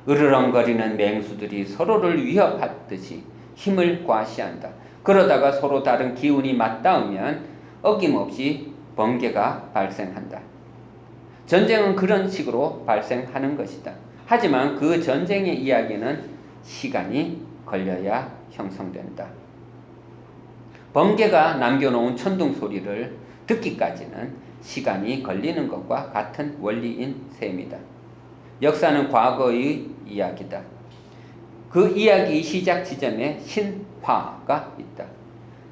으르렁거리는 맹수들이 서로를 위협하듯이 힘을 과시한다. 그러다가 서로 다른 기운이 맞닿으면 어김없이 번개가 발생한다. 전쟁은 그런 식으로 발생하는 것이다. 하지만 그 전쟁의 이야기는 시간이 걸려야 형성된다. 번개가 남겨놓은 천둥 소리를 듣기까지는 시간이 걸리는 것과 같은 원리인 셈이다. 역사는 과거의 이야기다. 그 이야기 시작 지점에 신화가 있다.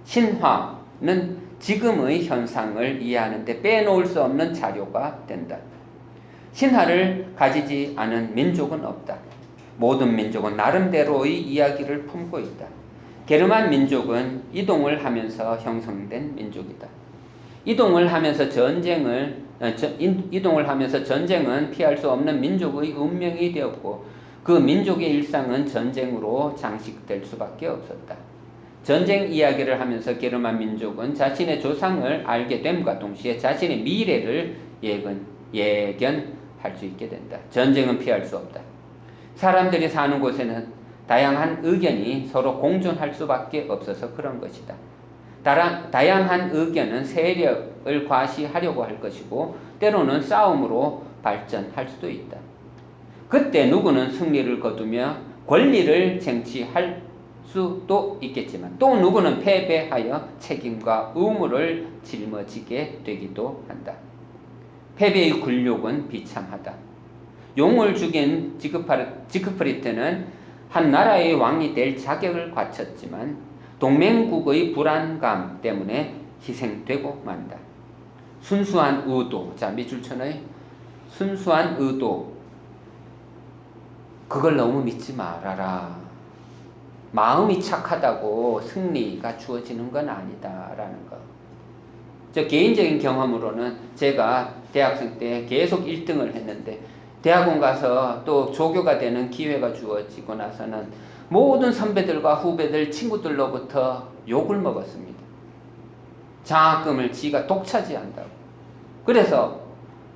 신화는 지금의 현상을 이해하는 데 빼놓을 수 없는 자료가 된다. 신화를 가지지 않은 민족은 없다. 모든 민족은 나름대로의 이야기를 품고 있다. 게르만 민족은 이동을 하면서 형성된 민족이다. 이동을 하면서 전쟁은 피할 수 없는 민족의 운명이 되었고 그 민족의 일상은 전쟁으로 장식될 수밖에 없었다. 전쟁 이야기를 하면서 게르만 민족은 자신의 조상을 알게 됨과 동시에 자신의 미래를 예견할 수 있게 된다. 전쟁은 피할 수 없다. 사람들이 사는 곳에는 다양한 의견이 서로 공존할 수밖에 없어서 그런 것이다. 다양한 의견은 세력을 과시하려고 할 것이고 때로는 싸움으로 발전할 수도 있다. 그때 누구는 승리를 거두며 권리를 쟁취할 수도 있겠지만 또 누구는 패배하여 책임과 의무를 짊어지게 되기도 한다. 패배의 굴욕은 비참하다. 용을 죽인 지크프리트는 한 나라의 왕이 될 자격을 갖췄지만 동맹국의 불안감 때문에 희생되고 만다. 순수한 의도, 자 밑줄천의 순수한 의도, 그걸 너무 믿지 말아라. 마음이 착하다고 승리가 주어지는 건 아니다라는 거. 저 개인적인 경험으로는 제가 대학생 때 계속 1등을 했는데 대학원 가서 또 조교가 되는 기회가 주어지고 나서는 모든 선배들과 후배들, 친구들로부터 욕을 먹었습니다. 장학금을 지가 독차지한다고. 그래서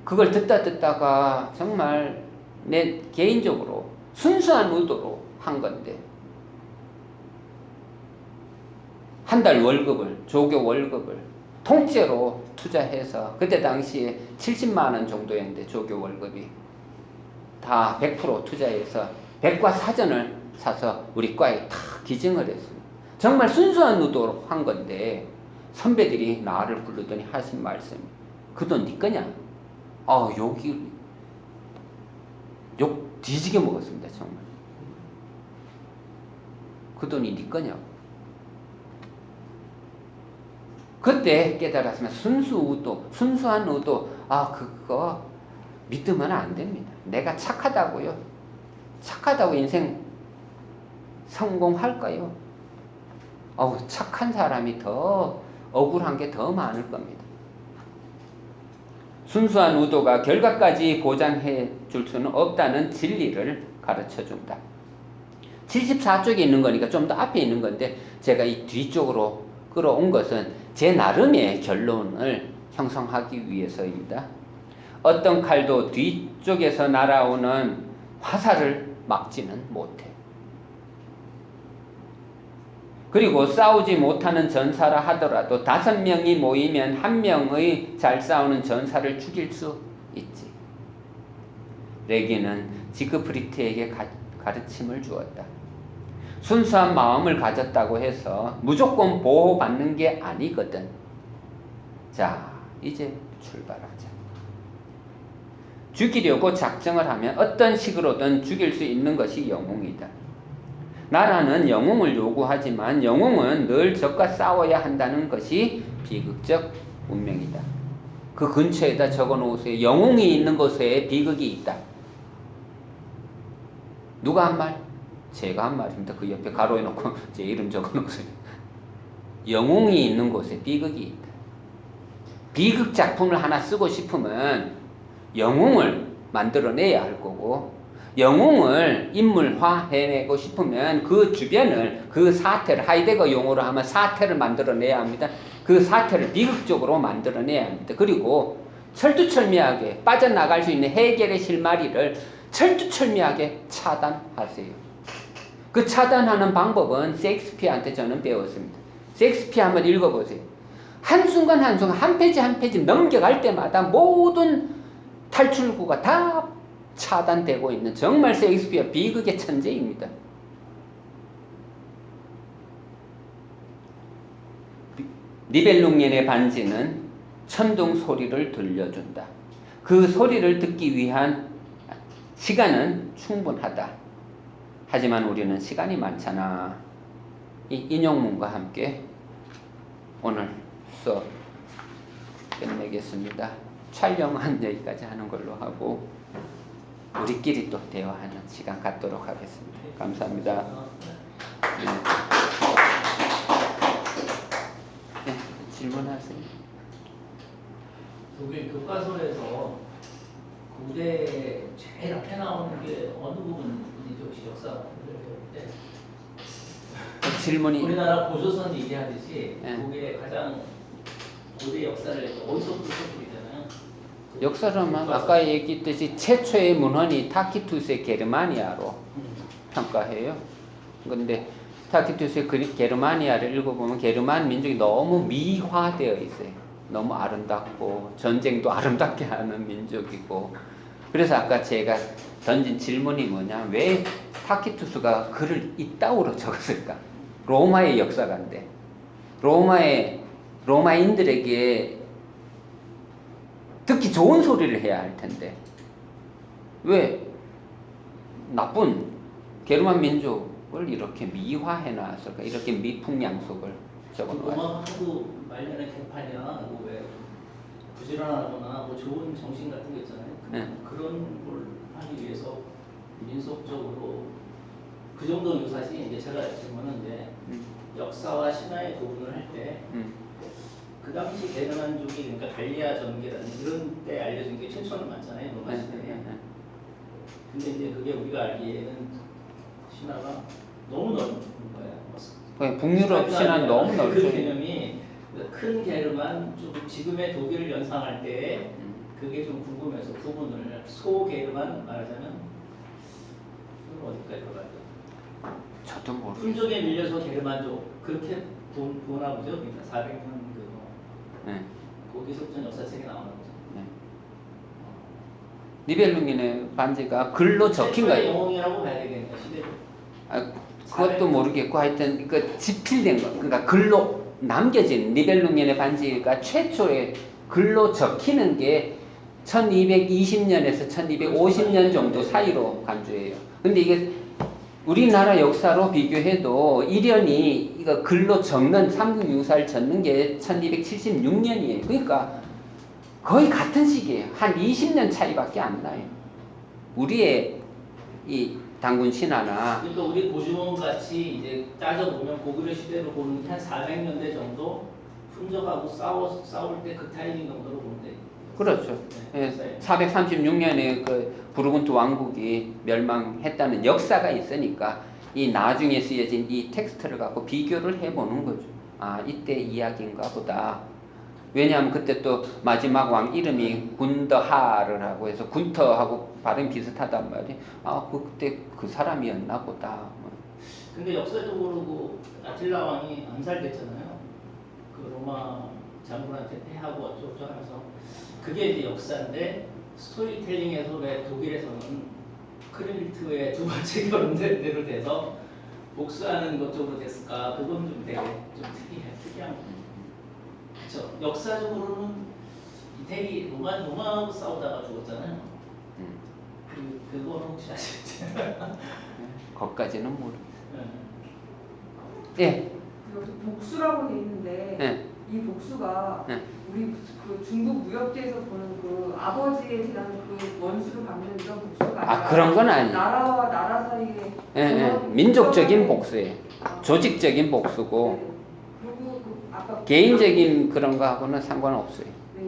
그걸 듣다가 정말 내 개인적으로 순수한 의도로 한 건데 한 달 월급을, 조교 월급을 통째로 투자해서 그때 당시에 70만 원 정도였는데 조교 월급이 다 100% 투자해서 백과사전을 사서 우리 과에 다 기증을 했습니다. 정말 순수한 의도로 한 건데 선배들이 나를 부르더니 하신 말씀이 그 돈 네 거냐? 욕 뒤지게 먹었습니다. 정말. 그 돈이 네 거냐고. 그때 깨달았으면 순수한 의도, 그거 믿으면 안 됩니다. 내가 착하다고요? 착하다고 인생 성공할까요? 착한 사람이 더 억울한 게 더 많을 겁니다. 순수한 의도가 결과까지 보장해 줄 수는 없다는 진리를 가르쳐 준다. 74쪽에 있는 거니까 좀 더 앞에 있는 건데 제가 이 뒤쪽으로 끌어온 것은 제 나름의 결론을 형성하기 위해서입니다. 어떤 칼도 뒤쪽에서 날아오는 화살을 막지는 못해. 그리고 싸우지 못하는 전사라 하더라도 5명이 모이면 1명의 잘 싸우는 전사를 죽일 수 있지. 레기는 지크프리트에게 가르침을 주었다. 순수한 마음을 가졌다고 해서 무조건 보호받는 게 아니거든. 자, 이제 출발하자. 죽이려고 작정을 하면 어떤 식으로든 죽일 수 있는 것이 영웅이다. 나라는 영웅을 요구하지만 영웅은 늘 적과 싸워야 한다는 것이 비극적 운명이다. 그 근처에다 적어 놓으세요. 영웅이 있는 곳에 비극이 있다. 누가 한 말? 제가 한 말입니다. 그 옆에 가로해 놓고 제 이름 적어 놓으세요. 영웅이 있는 곳에 비극이 있다. 비극 작품을 하나 쓰고 싶으면 영웅을 만들어내야 할 거고, 영웅을 인물화해내고 싶으면 그 주변을, 그 사태를, 하이데거 용어로 하면 사태를 만들어내야 합니다. 그 사태를 비극적으로 만들어내야 합니다. 그리고 철두철미하게 빠져나갈 수 있는 해결의 실마리를 철두철미하게 차단하세요. 그 차단하는 방법은 셰익스피어한테 저는 배웠습니다. 셰익스피어 한번 읽어보세요. 한순간 한순간 한 페이지 한 페이지 넘겨갈 때마다 모든 탈출구가 다 차단되고 있는 정말 셰익스피어 비극의 천재입니다. 니벨룽겐의 반지는 천둥 소리를 들려준다. 그 소리를 듣기 위한 시간은 충분하다. 하지만 우리는 시간이 많잖아. 이 인용문과 함께 오늘 수업 끝내겠습니다. 촬영은 여기까지 하는 걸로 하고 우리끼리 또 대화하는 시간 갖도록 하겠습니다. 감사합니다. 네, 질문하세요. 독일 교과서에서 고대 제일 앞에 나오는 게 어느 부분이죠? 혹시 역사 배울 때? 질문이 우리나라 고조선 얘기하듯이 네. 독일의 가장 고대 역사를 어디서부터 보이잖아요. 역사로만 아까 얘기했듯이 최초의 문헌이 타키투스의 게르마니아로 평가해요. 그런데 타키투스의 게르마니아를 읽어보면 게르만 민족이 너무 미화되어 있어요. 너무 아름답고 전쟁도 아름답게 하는 민족이고, 그래서 아까 제가 던진 질문이 뭐냐, 왜 타키투스가 글을 이따구로 적었을까? 로마의 역사가인데 로마인들에게 듣기 좋은 소리를 해야 할 텐데 왜 나쁜 게르만 민족을 이렇게 미화해 놨을까? 이렇게 미풍양속을 적어놓아요. 로마하고 말년의 개판이나 왜 부지런하거나 좋은 정신 같은 거 있잖아요. 네. 그런 걸 하기 위해서 민속적으로 그 정도 묘사시 이제 제가 질문은 이제 역사와 신화의 구분을 할 때 그 당시 게르만족이 그러니까 갈리아 전개라는 이런 때 알려진 게 최초는 많잖아요, 로마 시대에. 근데 이제 그게 우리가 알기에는 신화가 너무 넓은 거예요. 북유럽 신화는 너무 그 넓죠. 개념이 큰 게르만 좀 지금의 독일을 연상할 때 그게 좀 궁금해서 구분을 소게르만 말하자면 어디까지 들어가죠? 저도 모르겠어요. 품종에 밀려서 게르만족 그렇게 보나 보죠. 그러니까 400년 그거 네. 거기서부터 역사책에 나오는 거죠. 네. 니벨룽겐의 반지가 글로 적힌 거예요. 영웅이라고 봐야 되겠네요, 시대를. 아, 그것도 모르겠고 하여튼 그 지필된 거, 그러니까 글로 남겨진 니벨룽겐의 반지가 최초의 글로 적히는 게 1220년에서 1250년 정도 사이로 간주해요. 근데 이게 우리나라 역사로 비교해도 이련이 이거 글로 적는 삼국유사를 적는 게 1276년이에요. 그러니까 거의 같은 시기예요. 한 20년 차이밖에 안 나요. 우리의 이 단군 신화나 그러니까 우리 고주몽 같이 이제 따져보면 고구려 시대로 보는 한 400년대 정도 훈적하고 싸울 때 그 타이밍 정도로 보면 돼요. 그렇죠. 예, 436년에 그 부르군트 왕국이 멸망했다는 역사가 있으니까 이 나중에 쓰여진 이 텍스트를 갖고 비교를 해보는 거죠. 아, 이때 이야기인가 보다. 왜냐하면 그때 또 마지막 왕 이름이 군더하르라고 해서 군터하고 발음 비슷하단 말이에요. 아, 그때 그 사람이었나 보다. 근데 역사적으로 그 아틸라 왕이 암살됐잖아요. 그 로마 장군한테 패하고 어쩌고저쩌고 하면서 그게 이제 역사인데 스토리텔링에서 왜 독일에서는 크릴트의 두 번째 결혼대로 돼서 복수하는 것 쪽으로 됐을까? 그건 좀 되게 좀 특이한 거. 그렇죠. 역사적으로는 이태리 로마하고 싸우다가 죽었잖아요. 그거는 혹시 아시죠? 거기까지는 모르겠어요. 예. 여기 복수라고 돼 있는데 예. 이 복수가 네. 우리 그 중국 무역지에서 보는 그 아버지에 대한 그 원수를 갚는 이런 복수가 아니라 그런 건 아니에요. 나라와 나라 사이에 예, 예. 그런 민족적인 국가의- 복수예요. 아, 조직적인 복수고 네. 그리고 그 아까 개인적인 그런 거하고는 상관없어요. 네.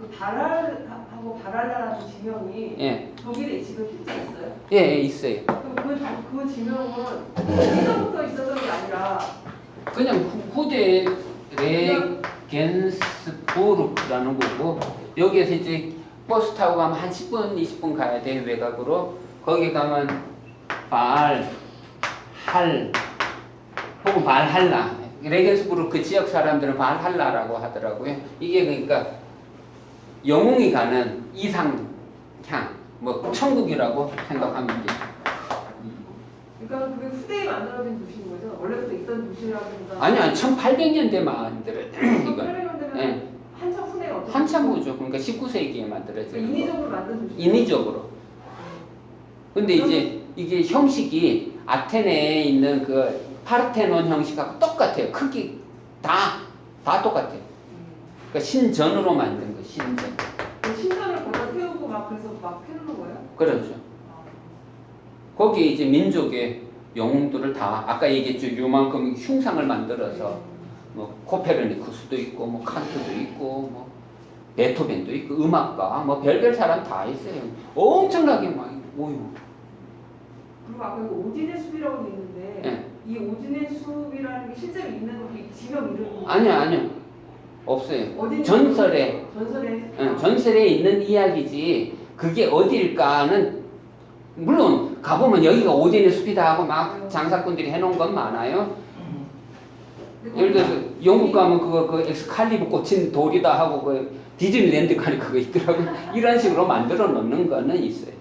그 바랄하고 바랄라라는 지명이 예, 독일에 지금 실제 있어요? 예, 예, 있어요. 그럼 그 지명은 예전부터 있었던 게 아니라 그냥 후대 레겐스부르크라는 거고 여기에서 이제 버스 타고 가면 한 10분, 20분 가야 돼 외곽으로. 거기 가면 발, 할 혹은 발할라. 레겐스부르크 그 지역 사람들은 발할라라고 하더라고요. 이게 그러니까 영웅이 가는 이상향, 뭐 천국이라고 생각하면 돼요. 그러니까 그게 후대에 만들어진 도시인 거죠? 원래부터 있던 도시라기보다 아니요, 1800년대 만들어 이건. 1800년대면 예. 한참 후대에 어떤 한참 후죠. 그러니까 19세기에 만들어진 거. 인위적으로 만든 도시. 인위적으로. 근데 이제 이게 형식이 아테네에 있는 그 파르테논 형식하고 똑같아요. 크기 다 똑같아요. 그러니까 신전으로 만든 거, 신전. 그 신전을 거기다 세우고 막 그래서 막 해놓는 거예요? 그렇죠. 아, 거기에 이제 민족의 영웅들을 다 아까 얘기했죠. 요만큼 흉상을 만들어서 뭐 코페르니쿠스도 있고 뭐 칸트도 있고 뭐 베토벤도 있고 음악가 뭐 별별 사람 다 있어요. 엄청나게 막 모이고. 그리고 아까 그 오딘의 숲이라고 돼 있는데 예. 이 오딘의 숲이라는 게 실제로 있는 거이 지명 이름이 아니요. 없어요. 어딘지 전설에 전설에 전설에 있는 이야기지 그게 어딜까는 물론 가보면 여기가 오딘의 숲이다 하고 막 장사꾼들이 해놓은 건 많아요. 예를 들어서 영국 가면 그 엑스칼리버 꽂힌 돌이다 하고 그 디즈니랜드 가니 그거 있더라고. 이런 식으로 만들어 놓는 거는 있어요.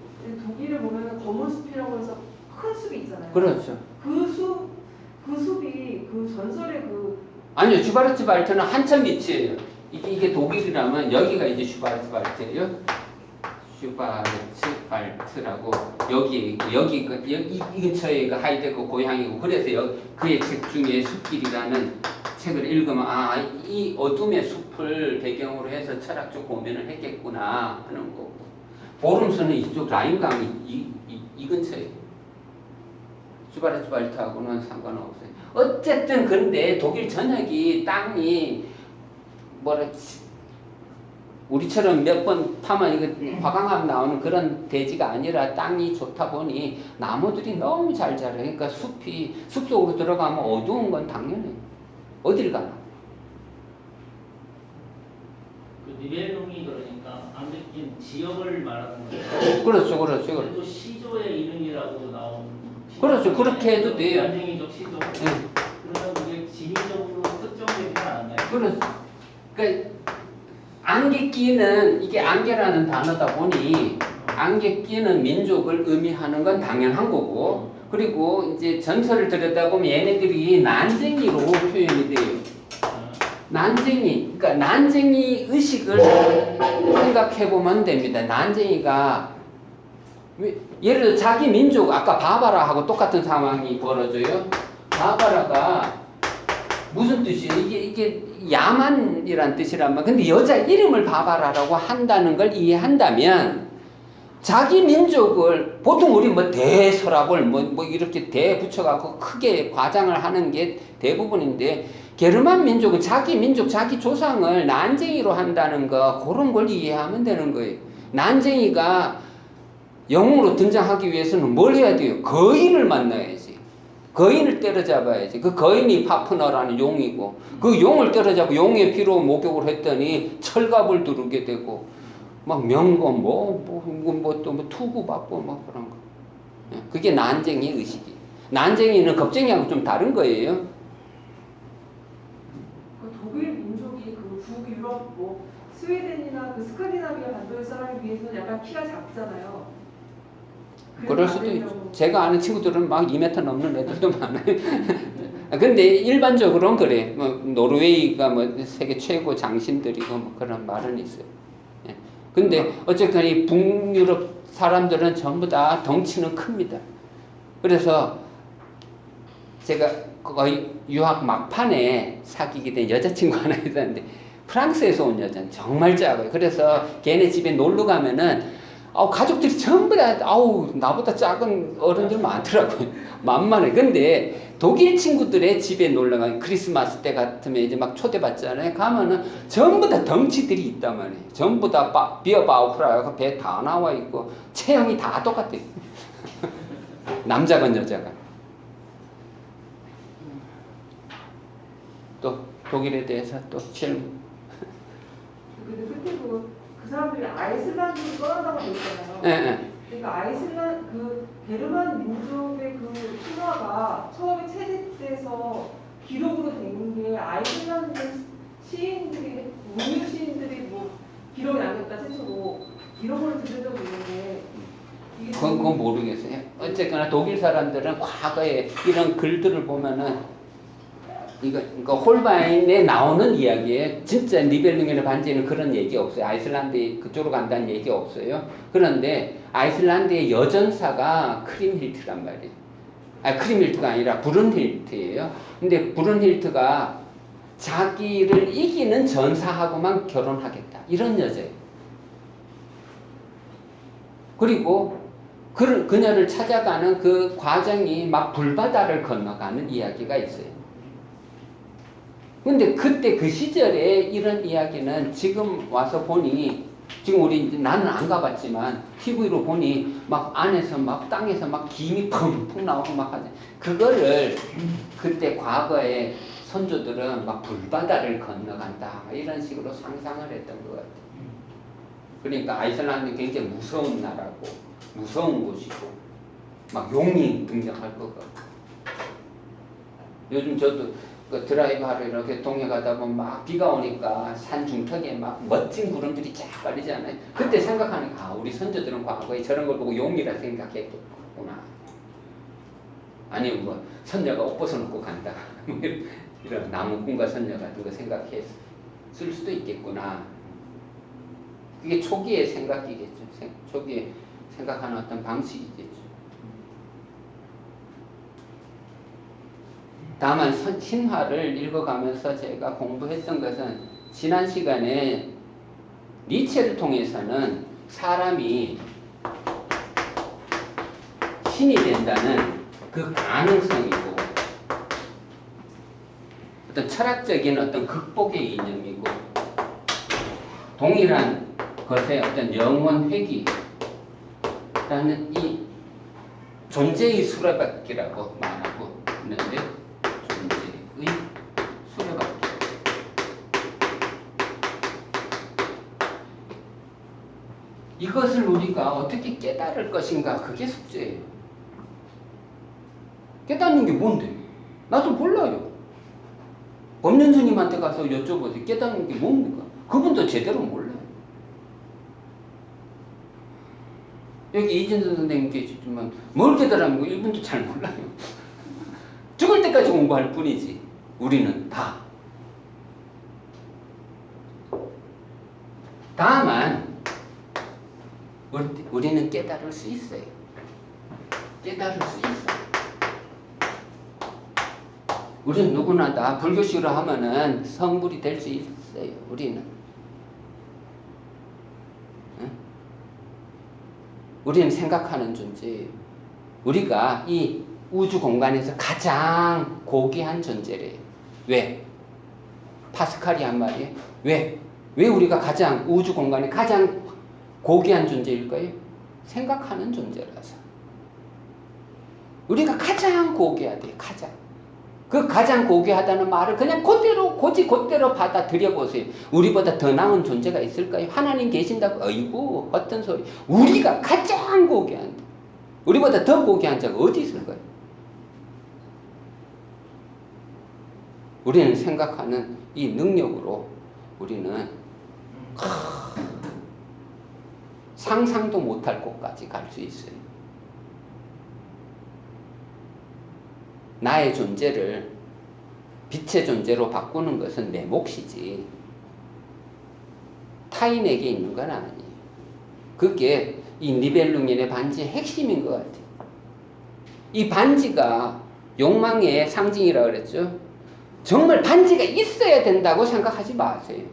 독일을 보면 검은 숲이라고 해서 큰 숲이 있잖아요. 그렇죠. 그 숲이 그 전설의 그 아니요, 슈바르츠발트는 한참 밑이에요. 이게 독일이라면 여기가 이제 슈바르츠발트예요. 슈바르츠발트라고 여기 이 근처에 그 하이데거 고향이고 그래서 그의 책 중에 숲길이라는 책을 읽으면 이 어둠의 숲을 배경으로 해서 철학적 고민을 했겠구나 하는 거고 보름스는 이쪽 라인강이 이 근처에 슈바르츠발트하고는 상관없어요. 어쨌든 근데 독일 전역이 땅이 우리처럼 몇 번 파면 이거 화강암 나오는 그런 대지가 아니라 땅이 좋다 보니 나무들이 너무 잘 자라요. 그러니까 숲 속으로 들어가면 어두운 건 당연해요. 어딜 가나. 그 니벨룽이 그러니까 아무튼 지역을 말하는 거예요. 그렇죠. 또 시조의 이름이라고 나온. 그렇죠. 그렇게 해도 돼요. 난쟁이적 시조. 그러면 그게 지리적으로 특정되지 않나요? 그렇죠. 그러니까 안개 끼는 이게 안개라는 단어다 보니 안개 끼는 민족을 의미하는 건 당연한 거고 그리고 이제 전설을 들여다보면 얘네들이 난쟁이로 표현이 돼요. 난쟁이, 그러니까 난쟁이 의식을 생각해 보면 됩니다. 난쟁이가 예를 들어 자기 민족 아까 바바라하고 똑같은 상황이 벌어져요. 바바라가 무슨 뜻이에요? 이게 야만이란 뜻이란 말. 근데 여자 이름을 바바라라고 한다는 걸 이해한다면 자기 민족을 보통 우리 뭐 대서랍을 뭐 이렇게 대 붙여갖고 크게 과장을 하는 게 대부분인데 게르만 민족은 자기 민족, 자기 조상을 난쟁이로 한다는 거 그런 걸 이해하면 되는 거예요. 난쟁이가 영웅으로 등장하기 위해서는 뭘 해야 돼요? 거인을 만나야지. 거인을 때려잡아야지. 그 거인이 파프너라는 용이고 그 용을 때려잡고 용의 피로 목욕을 했더니 철갑을 두르게 되고 막 명검 또 투구 받고 막 그런 거. 그게 난쟁이 의식이. 난쟁이는 겁쟁이하고 좀 다른 거예요. 그 독일 민족이 그 북유럽 뭐 스웨덴이나 그 스칸디나비아 반도의 사람에 비해서는 약간 키가 작잖아요. 그럴 수도 있죠. 제가 아는 친구들은 막 2m 넘는 애들도 많아요. 근데 일반적으로는 그래. 뭐 노르웨이가 뭐 세계 최고 장신들이고 뭐 그런 말은 있어요. 근데 어쨌든 이 북유럽 사람들은 전부 다 덩치는 큽니다. 그래서 제가 거의 유학 막판에 사귀게 된 여자친구 하나 있었는데 프랑스에서 온 여자는 정말 작아요. 그래서 걔네 집에 놀러 가면은 가족들이 전부 다 나보다 작은 어른들 많더라고요. 만만해. 근데 독일 친구들의 집에 놀러 가면 크리스마스 때 같으면 이제 막 초대받잖아요. 가면은 전부 다 덩치들이 있단 말이에요. 전부 다 비어바우프라고 배 다 나와 있고 체형이 다 똑같아요. 남자건 여자건. 또 독일에 대해서 또 질문. 근데 그때 그 사람들이 아이슬란드로 떠난다고 했잖아요. 네. 그러니까 그 게르만 민족의 그 신화가 처음에 채집돼서 기록으로 된 게 아이슬란드 시인들이 문유 시인들이 뭐 기록이 남겼다 최초로 이런 걸 들은 적이 있는데 이게 그건 모르겠어요. 어쨌거나 독일 사람들은 과거에 이런 글들을 보면은 그러니까 홀바인에 나오는 이야기에 진짜 니벨룽겐의 반지에는 그런 얘기 없어요. 아이슬란드 그쪽으로 간다는 얘기 없어요. 그런데 아이슬란드의 여전사가 크림힐트란 말이에요. 크림힐트가 아니라 브룬힐트예요. 근데 브룬힐트가 자기를 이기는 전사하고만 결혼하겠다. 이런 여자예요. 그리고 그녀를 찾아가는 그 과정이 막 불바다를 건너가는 이야기가 있어요. 근데 그때 그 시절에 이런 이야기는 지금 와서 보니 지금 나는 안 가봤지만 TV로 보니 막 안에서 막 땅에서 막 김이 펑펑 나오고 막 하지. 그거를 그때 과거에 선조들은 막 불바다를 건너간다 이런 식으로 상상을 했던 것 같아요. 그러니까 아이슬란드는 굉장히 무서운 나라고 무서운 곳이고 막 용이 등장할 것 같고. 요즘 저도 그 드라이브 하러 이렇게 동해 가다 보면 막 비가 오니까 산 중턱에 막 멋진 구름들이 쫙 깔리잖아요. 그때 생각하니까 우리 선조들은 과거에 저런 걸 보고 용이라 생각했구나. 아니면 뭐 선녀가 옷 벗어놓고 간다. 이런 나무꾼과 선녀 같은 거 생각했을 수도 있겠구나. 그게 초기의 생각이겠죠. 초기에 생각하는 어떤 방식이겠죠. 다만 신화를 읽어가면서 제가 공부했던 것은 지난 시간에 니체를 통해서는 사람이 신이 된다는 그 가능성이고 어떤 철학적인 어떤 극복의 이념이고 동일한 것의 어떤 영원 회귀라는 이 존재의 수레바퀴라고 말하고 있는데 존재의 수레바퀴. 이것을 우리가 어떻게 깨달을 것인가 그게 숙제예요. 깨닫는 게 뭔데? 나도 몰라요. 법륜 스님한테 가서 여쭤보세요. 깨닫는 게 뭡니까? 그분도 제대로 몰라요. 여기 이진선 선생님 계시지만 뭘 깨달은 거 이분도 잘 몰라요. 죽을 때까지 공부할 뿐이지. 우리는 다. 다만 우리는 깨달을 수 있어요. 깨달을 수 있어요. 우리는 누구나 다 불교식으로 하면은 성불이 될 수 있어요. 우리는. 응? 우리는 생각하는 존재예요. 우리가 이 우주 공간에서 가장 고귀한 존재래요. 왜? 파스칼이 한 말이에요. 왜? 왜 우리가 가장 우주 공간에 가장 고귀한 존재일까요? 생각하는 존재라서. 우리가 가장 고귀하대요. 가장. 그 가장 고귀하다는 말을 그냥 곧대로 받아들여 보세요. 우리보다 더 나은 존재가 있을까요? 하나님 계신다고? 어이구 어떤 소리. 우리가 가장 고귀한, 우리보다 더 고귀한 자가 어디 있을까요? 우리는 생각하는 이 능력으로 우리는 상상도 못할 곳까지 갈 수 있어요. 나의 존재를 빛의 존재로 바꾸는 것은 내 몫이지 타인에게 있는 건 아니에요. 그게 이 니벨룽겐의 반지의 핵심인 것 같아요. 이 반지가 욕망의 상징이라고 그랬죠. 정말 반지가 있어야 된다고 생각하지 마세요.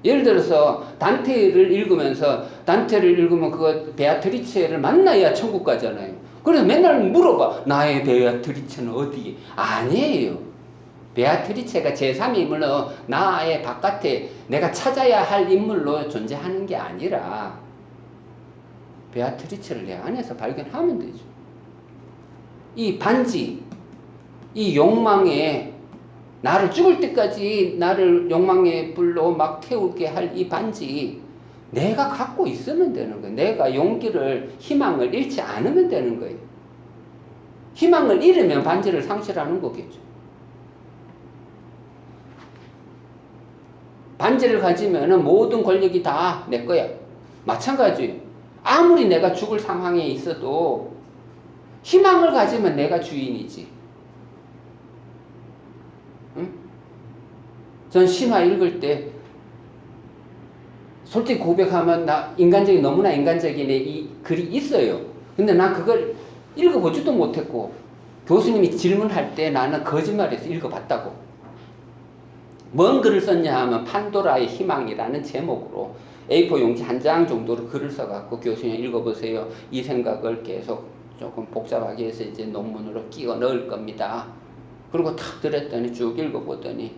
예를 들어서 단테를 읽으면 그거 베아트리체를 만나야 천국 가잖아요. 그래서 맨날 물어봐. 나의 베아트리체는 어디에? 아니에요. 베아트리체가 제3의 인물로 나의 바깥에 내가 찾아야 할 인물로 존재하는 게 아니라 베아트리체를 내 안에서 발견하면 되죠. 이 반지, 이 욕망에 나를 죽을 때까지 나를 욕망의 불로 막 태우게 할 이 반지 내가 갖고 있으면 되는 거예요. 내가 용기를, 희망을 잃지 않으면 되는 거예요. 희망을 잃으면 반지를 상실하는 거겠죠. 반지를 가지면 모든 권력이 다 내 거야. 마찬가지. 아무리 내가 죽을 상황에 있어도 희망을 가지면 내가 주인이지. 응? 전 신화 읽을 때 솔직히 고백하면 너무나 인간적인 이 글이 있어요. 근데 난 그걸 읽어보지도 못했고 교수님이 질문할 때 나는 거짓말해서 읽어봤다고. 뭔 글을 썼냐 하면 판도라의 희망이라는 제목으로 A4 용지 한 장 정도로 글을 써갖고 교수님 읽어보세요. 이 생각을 계속 조금 복잡하게 해서 이제 논문으로 끼워 넣을 겁니다. 그리고 탁 들었더니 쭉 읽어보더니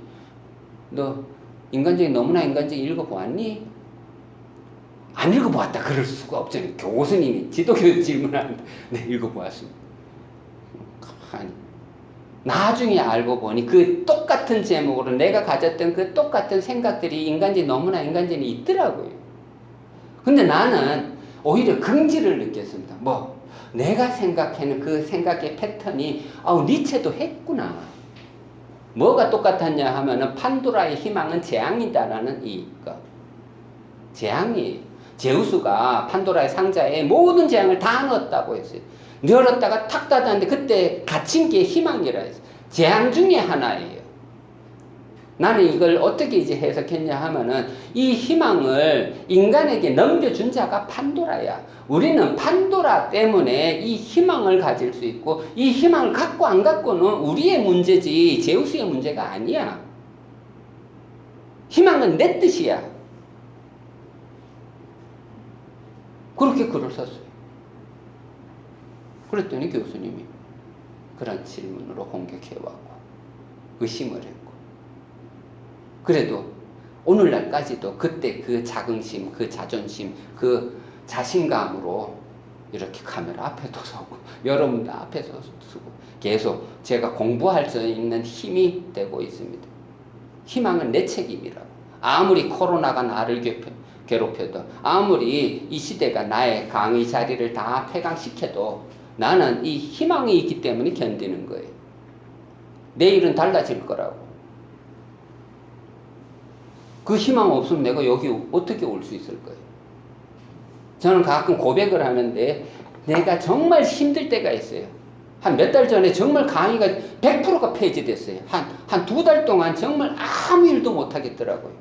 너 너무나 인간적인 읽어보았니? 안 읽어보았다 그럴 수가 없잖아요. 교수님이 지도교 질문하는데 네, 읽어보았습니다. 아니, 나중에 알고 보니 그 똑같은 제목으로 내가 가졌던 그 똑같은 생각들이 너무나 인간적이 있더라고요. 근데 나는 오히려 긍지를 느꼈습니다. 내가 생각하는 그 생각의 패턴이 니체도 했구나. 뭐가 똑같았냐 하면은 판도라의 희망은 재앙이다라는 이거. 재앙이에요. 제우스가 판도라의 상자에 모든 재앙을 다 넣었다고 했어요. 열었다가 탁 닫았는데 그때 갇힌 게 희망이라 했어요. 재앙 중에 하나예요. 나는 이걸 어떻게 이제 해석했냐 하면은 이 희망을 인간에게 넘겨준 자가 판도라야. 우리는 판도라 때문에 이 희망을 가질 수 있고 이 희망을 갖고 안 갖고는 우리의 문제지 제우스의 문제가 아니야. 희망은 내 뜻이야. 그렇게 글을 썼어요. 그랬더니 교수님이 그런 질문으로 공격해왔고 의심을 했고 그래도 오늘날까지도 그때 그 자긍심, 그 자존심, 그 자신감으로 이렇게 카메라 앞에도 서고 여러분들 앞에서 서고 계속 제가 공부할 수 있는 힘이 되고 있습니다. 희망은 내 책임이라고. 아무리 코로나가 나를 괴롭혀도 아무리 이 시대가 나의 강의 자리를 다 폐강시켜도 나는 이 희망이 있기 때문에 견디는 거예요. 내일은 달라질 거라고. 그 희망 없으면 내가 여기 어떻게 올 수 있을 거예요. 저는 가끔 고백을 하는데 내가 정말 힘들 때가 있어요. 한 몇 달 전에 정말 강의가 100%가 폐지됐어요. 한 2달 동안 정말 아무 일도 못 하겠더라고요.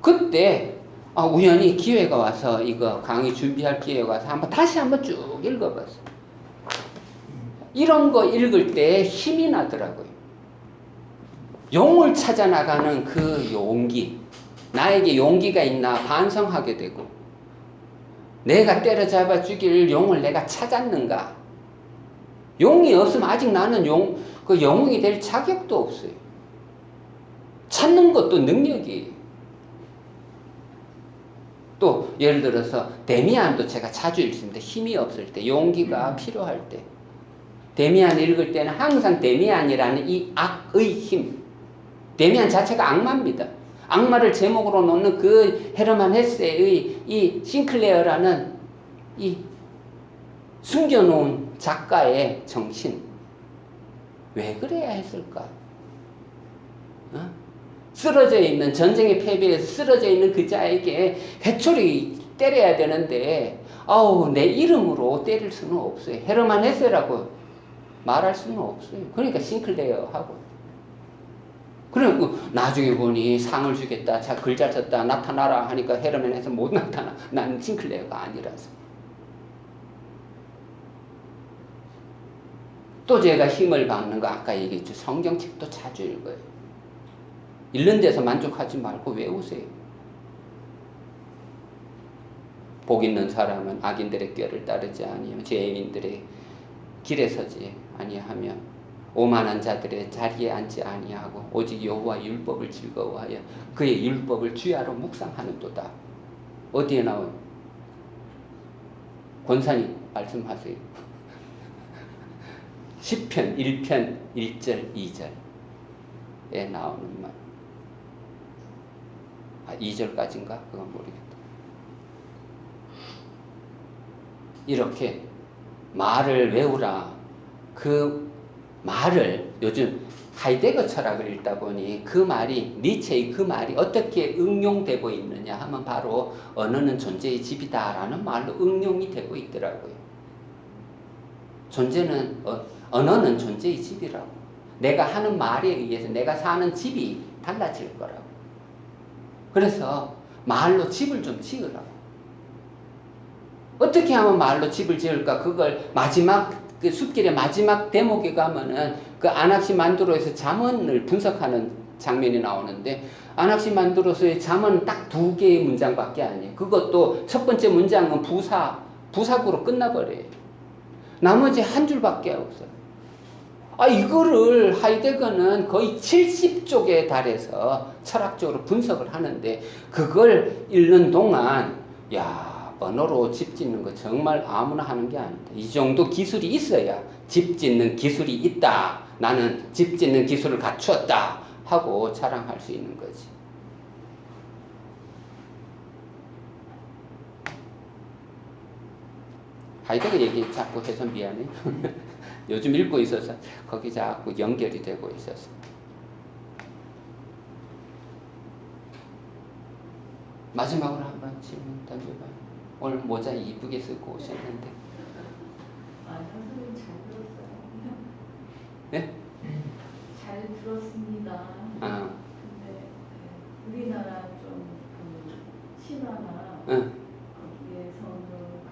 그때 우연히 기회가 와서 이거 강의 준비할 기회가 와서 다시 한번 쭉 읽어봤어요. 이런 거 읽을 때 힘이 나더라고요. 용을 찾아 나가는 그 용기, 나에게 용기가 있나 반성하게 되고 내가 때려잡아 죽일 용을 내가 찾았는가. 용이 없으면 아직 나는 그 영웅이 될 자격도 없어요. 찾는 것도 능력이에요. 또 예를 들어서 데미안도 제가 자주 읽습니다. 힘이 없을 때, 용기가 필요할 때. 데미안 읽을 때는 항상 데미안이라는 이 악의 힘, 데미안 자체가 악마입니다. 악마를 제목으로 놓는 그 헤르만 헤세의 이 싱클레어라는 이 숨겨놓은 작가의 정신. 왜 그래야 했을까? 쓰러져 있는, 전쟁의 패배에서 쓰러져 있는 그 자에게 회초리 때려야 되는데 내 이름으로 때릴 수는 없어요. 헤르만 헤세라고 말할 수는 없어요. 그러니까 싱클레어하고. 그리고 나중에 보니 상을 주겠다, 자 글 잘 썼다, 나타나라 하니까 헤르만 헤세 못 나타나. 난 싱클레어가 아니라서. 또 제가 힘을 받는 거 아까 얘기했죠. 성경책도 자주 읽어요. 읽는 데서 만족하지 말고 외우세요. 복 있는 사람은 악인들의 꾀를 따르지 아니하며 죄인들의 길에 서지 아니하며 오만한 자들의 자리에 앉지 아니하고 오직 여호와 율법을 즐거워하여 그의 율법을 주야로 묵상하는도다. 어디에 나와요? 권사님 말씀하세요. 시편 1편 1절 2절에 나오는 말. 2절까지인가? 그건 모르겠다. 이렇게 말을 외우라. 그 말을 요즘 하이데거 철학을 읽다 보니 그 말이 니체의 그 말이 어떻게 응용되고 있느냐 하면 바로 언어는 존재의 집이다라는 말로 응용이 되고 있더라고요. 언어는 존재의 집이라고. 내가 하는 말에 의해서 내가 사는 집이 달라질 거라고. 그래서 말로 집을 좀 지으라고. 어떻게 하면 말로 집을 지을까? 그걸 그 숲길의 마지막 대목에 가면은 그 아낙시만드로에서 잠언을 분석하는 장면이 나오는데 아낙시만드로스의 잠언은 딱 2개의 문장밖에 아니에요. 그것도 첫 번째 문장은 부사구로 끝나버려요. 나머지 한 줄밖에 없어요. 이거를 하이데거는 거의 70쪽에 달해서 철학적으로 분석을 하는데 그걸 읽는 동안 언어로 집 짓는 거 정말 아무나 하는 게 아니다. 이 정도 기술이 있어야 집 짓는 기술이 있다. 나는 집 짓는 기술을 갖추었다. 하고 자랑할 수 있는 거지. 하이데거 얘기 자꾸 해서 미안해. 요즘 읽고 있어서 거기 자꾸 연결이 되고 있어서. 마지막으로 한번 질문 던져봐요. 오늘 모자 이쁘게 쓰고 오셨는데. 선생님 잘 들었어요. 네? 잘 들었습니다. 근데 우리나라 좀 신화나 거기에서는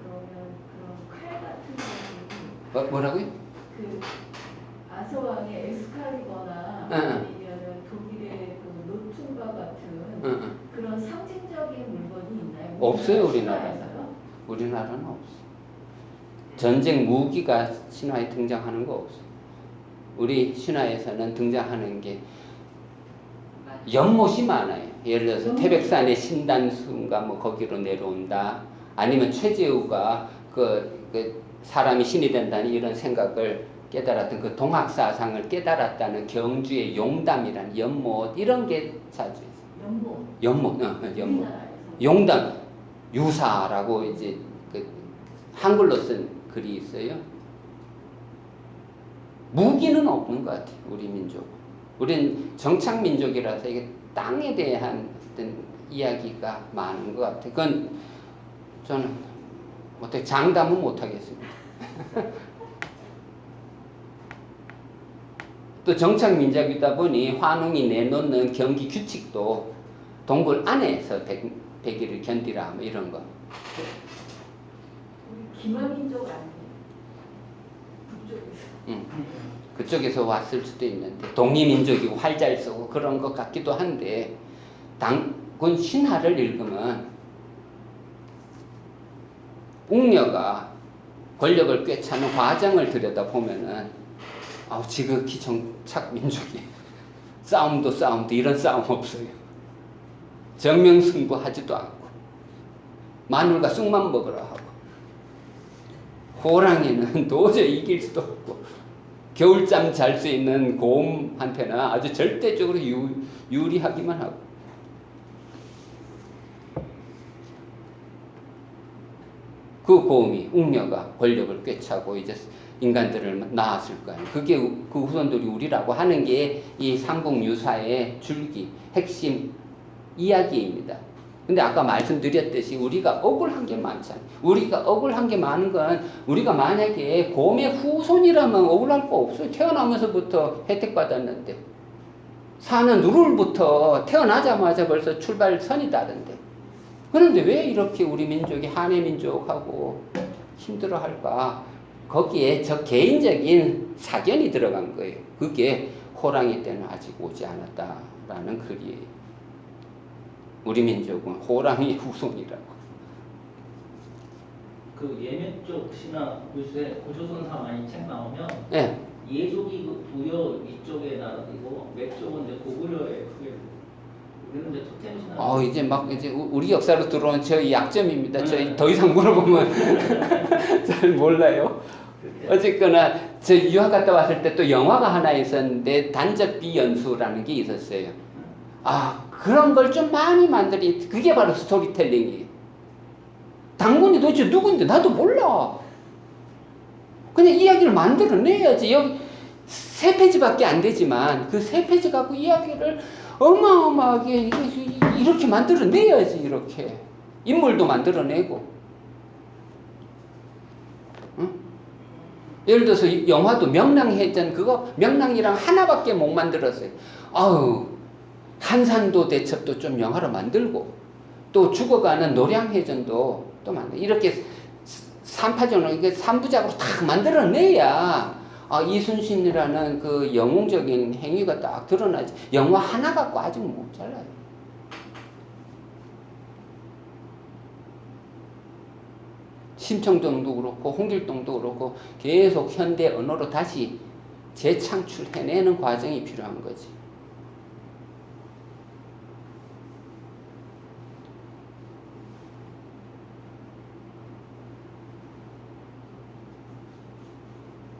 그러면 그런 칼 같은 거 뭐라고요? 그 아서왕의 엑스칼리버나 아니면은 독일의 그 노퉁과 같은 그런 상징적인 물건이 있나요? 없어요, 우리나라는. 우리나라는 없어. 전쟁 무기가 신화에 등장하는 거 없어. 우리 신화에서는 등장하는 게 연못이 많아요. 예를 들어서 태백산의 신단수인가 뭐 거기로 내려온다. 아니면 최재우가 그 사람이 신이 된다는 이런 생각을 깨달았던 그 동학사상을 깨달았다는 경주의 용담이라는 연못 이런 게 자주 있어요. 연못. 용담 유사라고 이제 그 한글로 쓴 글이 있어요. 무기는 없는 것 같아요. 우리 민족. 우리는 정착 민족이라서 이게 땅에 대한 어떤 이야기가 많은 것 같아요. 그건 저는 어떻게 장담은 못 하겠습니다. 또 정착 민족이다 보니 환웅이 내놓는 경기 규칙도 동굴 안에서 대기를 견디라 뭐 이런 거. 우리 기마민족 아니에요? 북쪽에서. 그쪽에서 왔을 수도 있는데 독립민족이고 활 잘 쏘고 그런 것 같기도 한데 당군 신화를 읽으면 웅녀가 권력을 꿰차는 과정을 들여다보면은 지극히 정착 민족이 싸움도 이런 싸움 없어요. 정명승부하지도 않고 마늘과 쑥만 먹으라 하고 호랑이는 도저히 이길 수도 없고 겨울잠 잘 수 있는 곰한테는 아주 절대적으로 유리하기만 하고 그 곰이 웅녀가 권력을 꿰차고 이제 인간들을 낳았을 거 아니에요. 그게 그 후손들이 우리라고 하는 게 이 삼국유사의 줄기 핵심 이야기입니다. 근데 아까 말씀드렸듯이 우리가 억울한 게 많잖아요. 우리가 억울한 게 많은 건 우리가 만약에 곰의 후손이라면 억울할 거 없어요. 태어나면서부터 혜택받았는데 사는 누룰부터 태어나자마자 벌써 출발선이 다른데 그런데 왜 이렇게 우리 민족이 한해 민족하고 힘들어할까? 거기에 저 개인적인 사견이 들어간 거예요. 그게 호랑이 때는 아직 오지 않았다라는 글이에요. 우리 민족은 호랑이 후손이라고. 그 예멘 쪽 신화 요새 고조선사 많이 책 나오면 예. 예족이 그 부여 이쪽의 나라이고 맥 쪽은 이제 고구려의 그게 우리는 이제 토템 신화. 이제 막 이제 우리 역사로 들어온 저희 약점입니다. 저희 더 이상 물어보면 잘 몰라요. 어쨌거나 저 유학 갔다 왔을 때 또 영화가 하나 있었는데 단적 비연수라는 게 있었어요. 그런 걸 좀 많이 만들이 그게 바로 스토리텔링이에요. 당군이 도대체 누군데 나도 몰라. 그냥 이야기를 만들어내야지. 여기 3페이지밖에 안 되지만 그 3페이지 갖고 이야기를 어마어마하게 이렇게 만들어내야지. 이렇게 인물도 만들어내고. 응? 예를 들어서 영화도 명랑해전 그거 명랑이랑 하나밖에 못 만들었어요. 한산도 대첩도 좀 영화로 만들고 또 죽어가는 노량해전도 또 만들고 이렇게 3파전을 이게 3부작으로 딱 만들어내야 이순신이라는 그 영웅적인 행위가 딱 드러나지. 영화 하나 갖고 아직 못 잘라요. 심청동도 그렇고 홍길동도 그렇고 계속 현대 언어로 다시 재창출해내는 과정이 필요한 거지.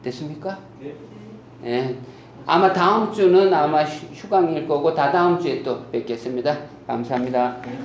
됐습니까? 네. 네. 아마 다음 주는 아마 휴강일 거고 다다음 주에 또 뵙겠습니다. 감사합니다. 네.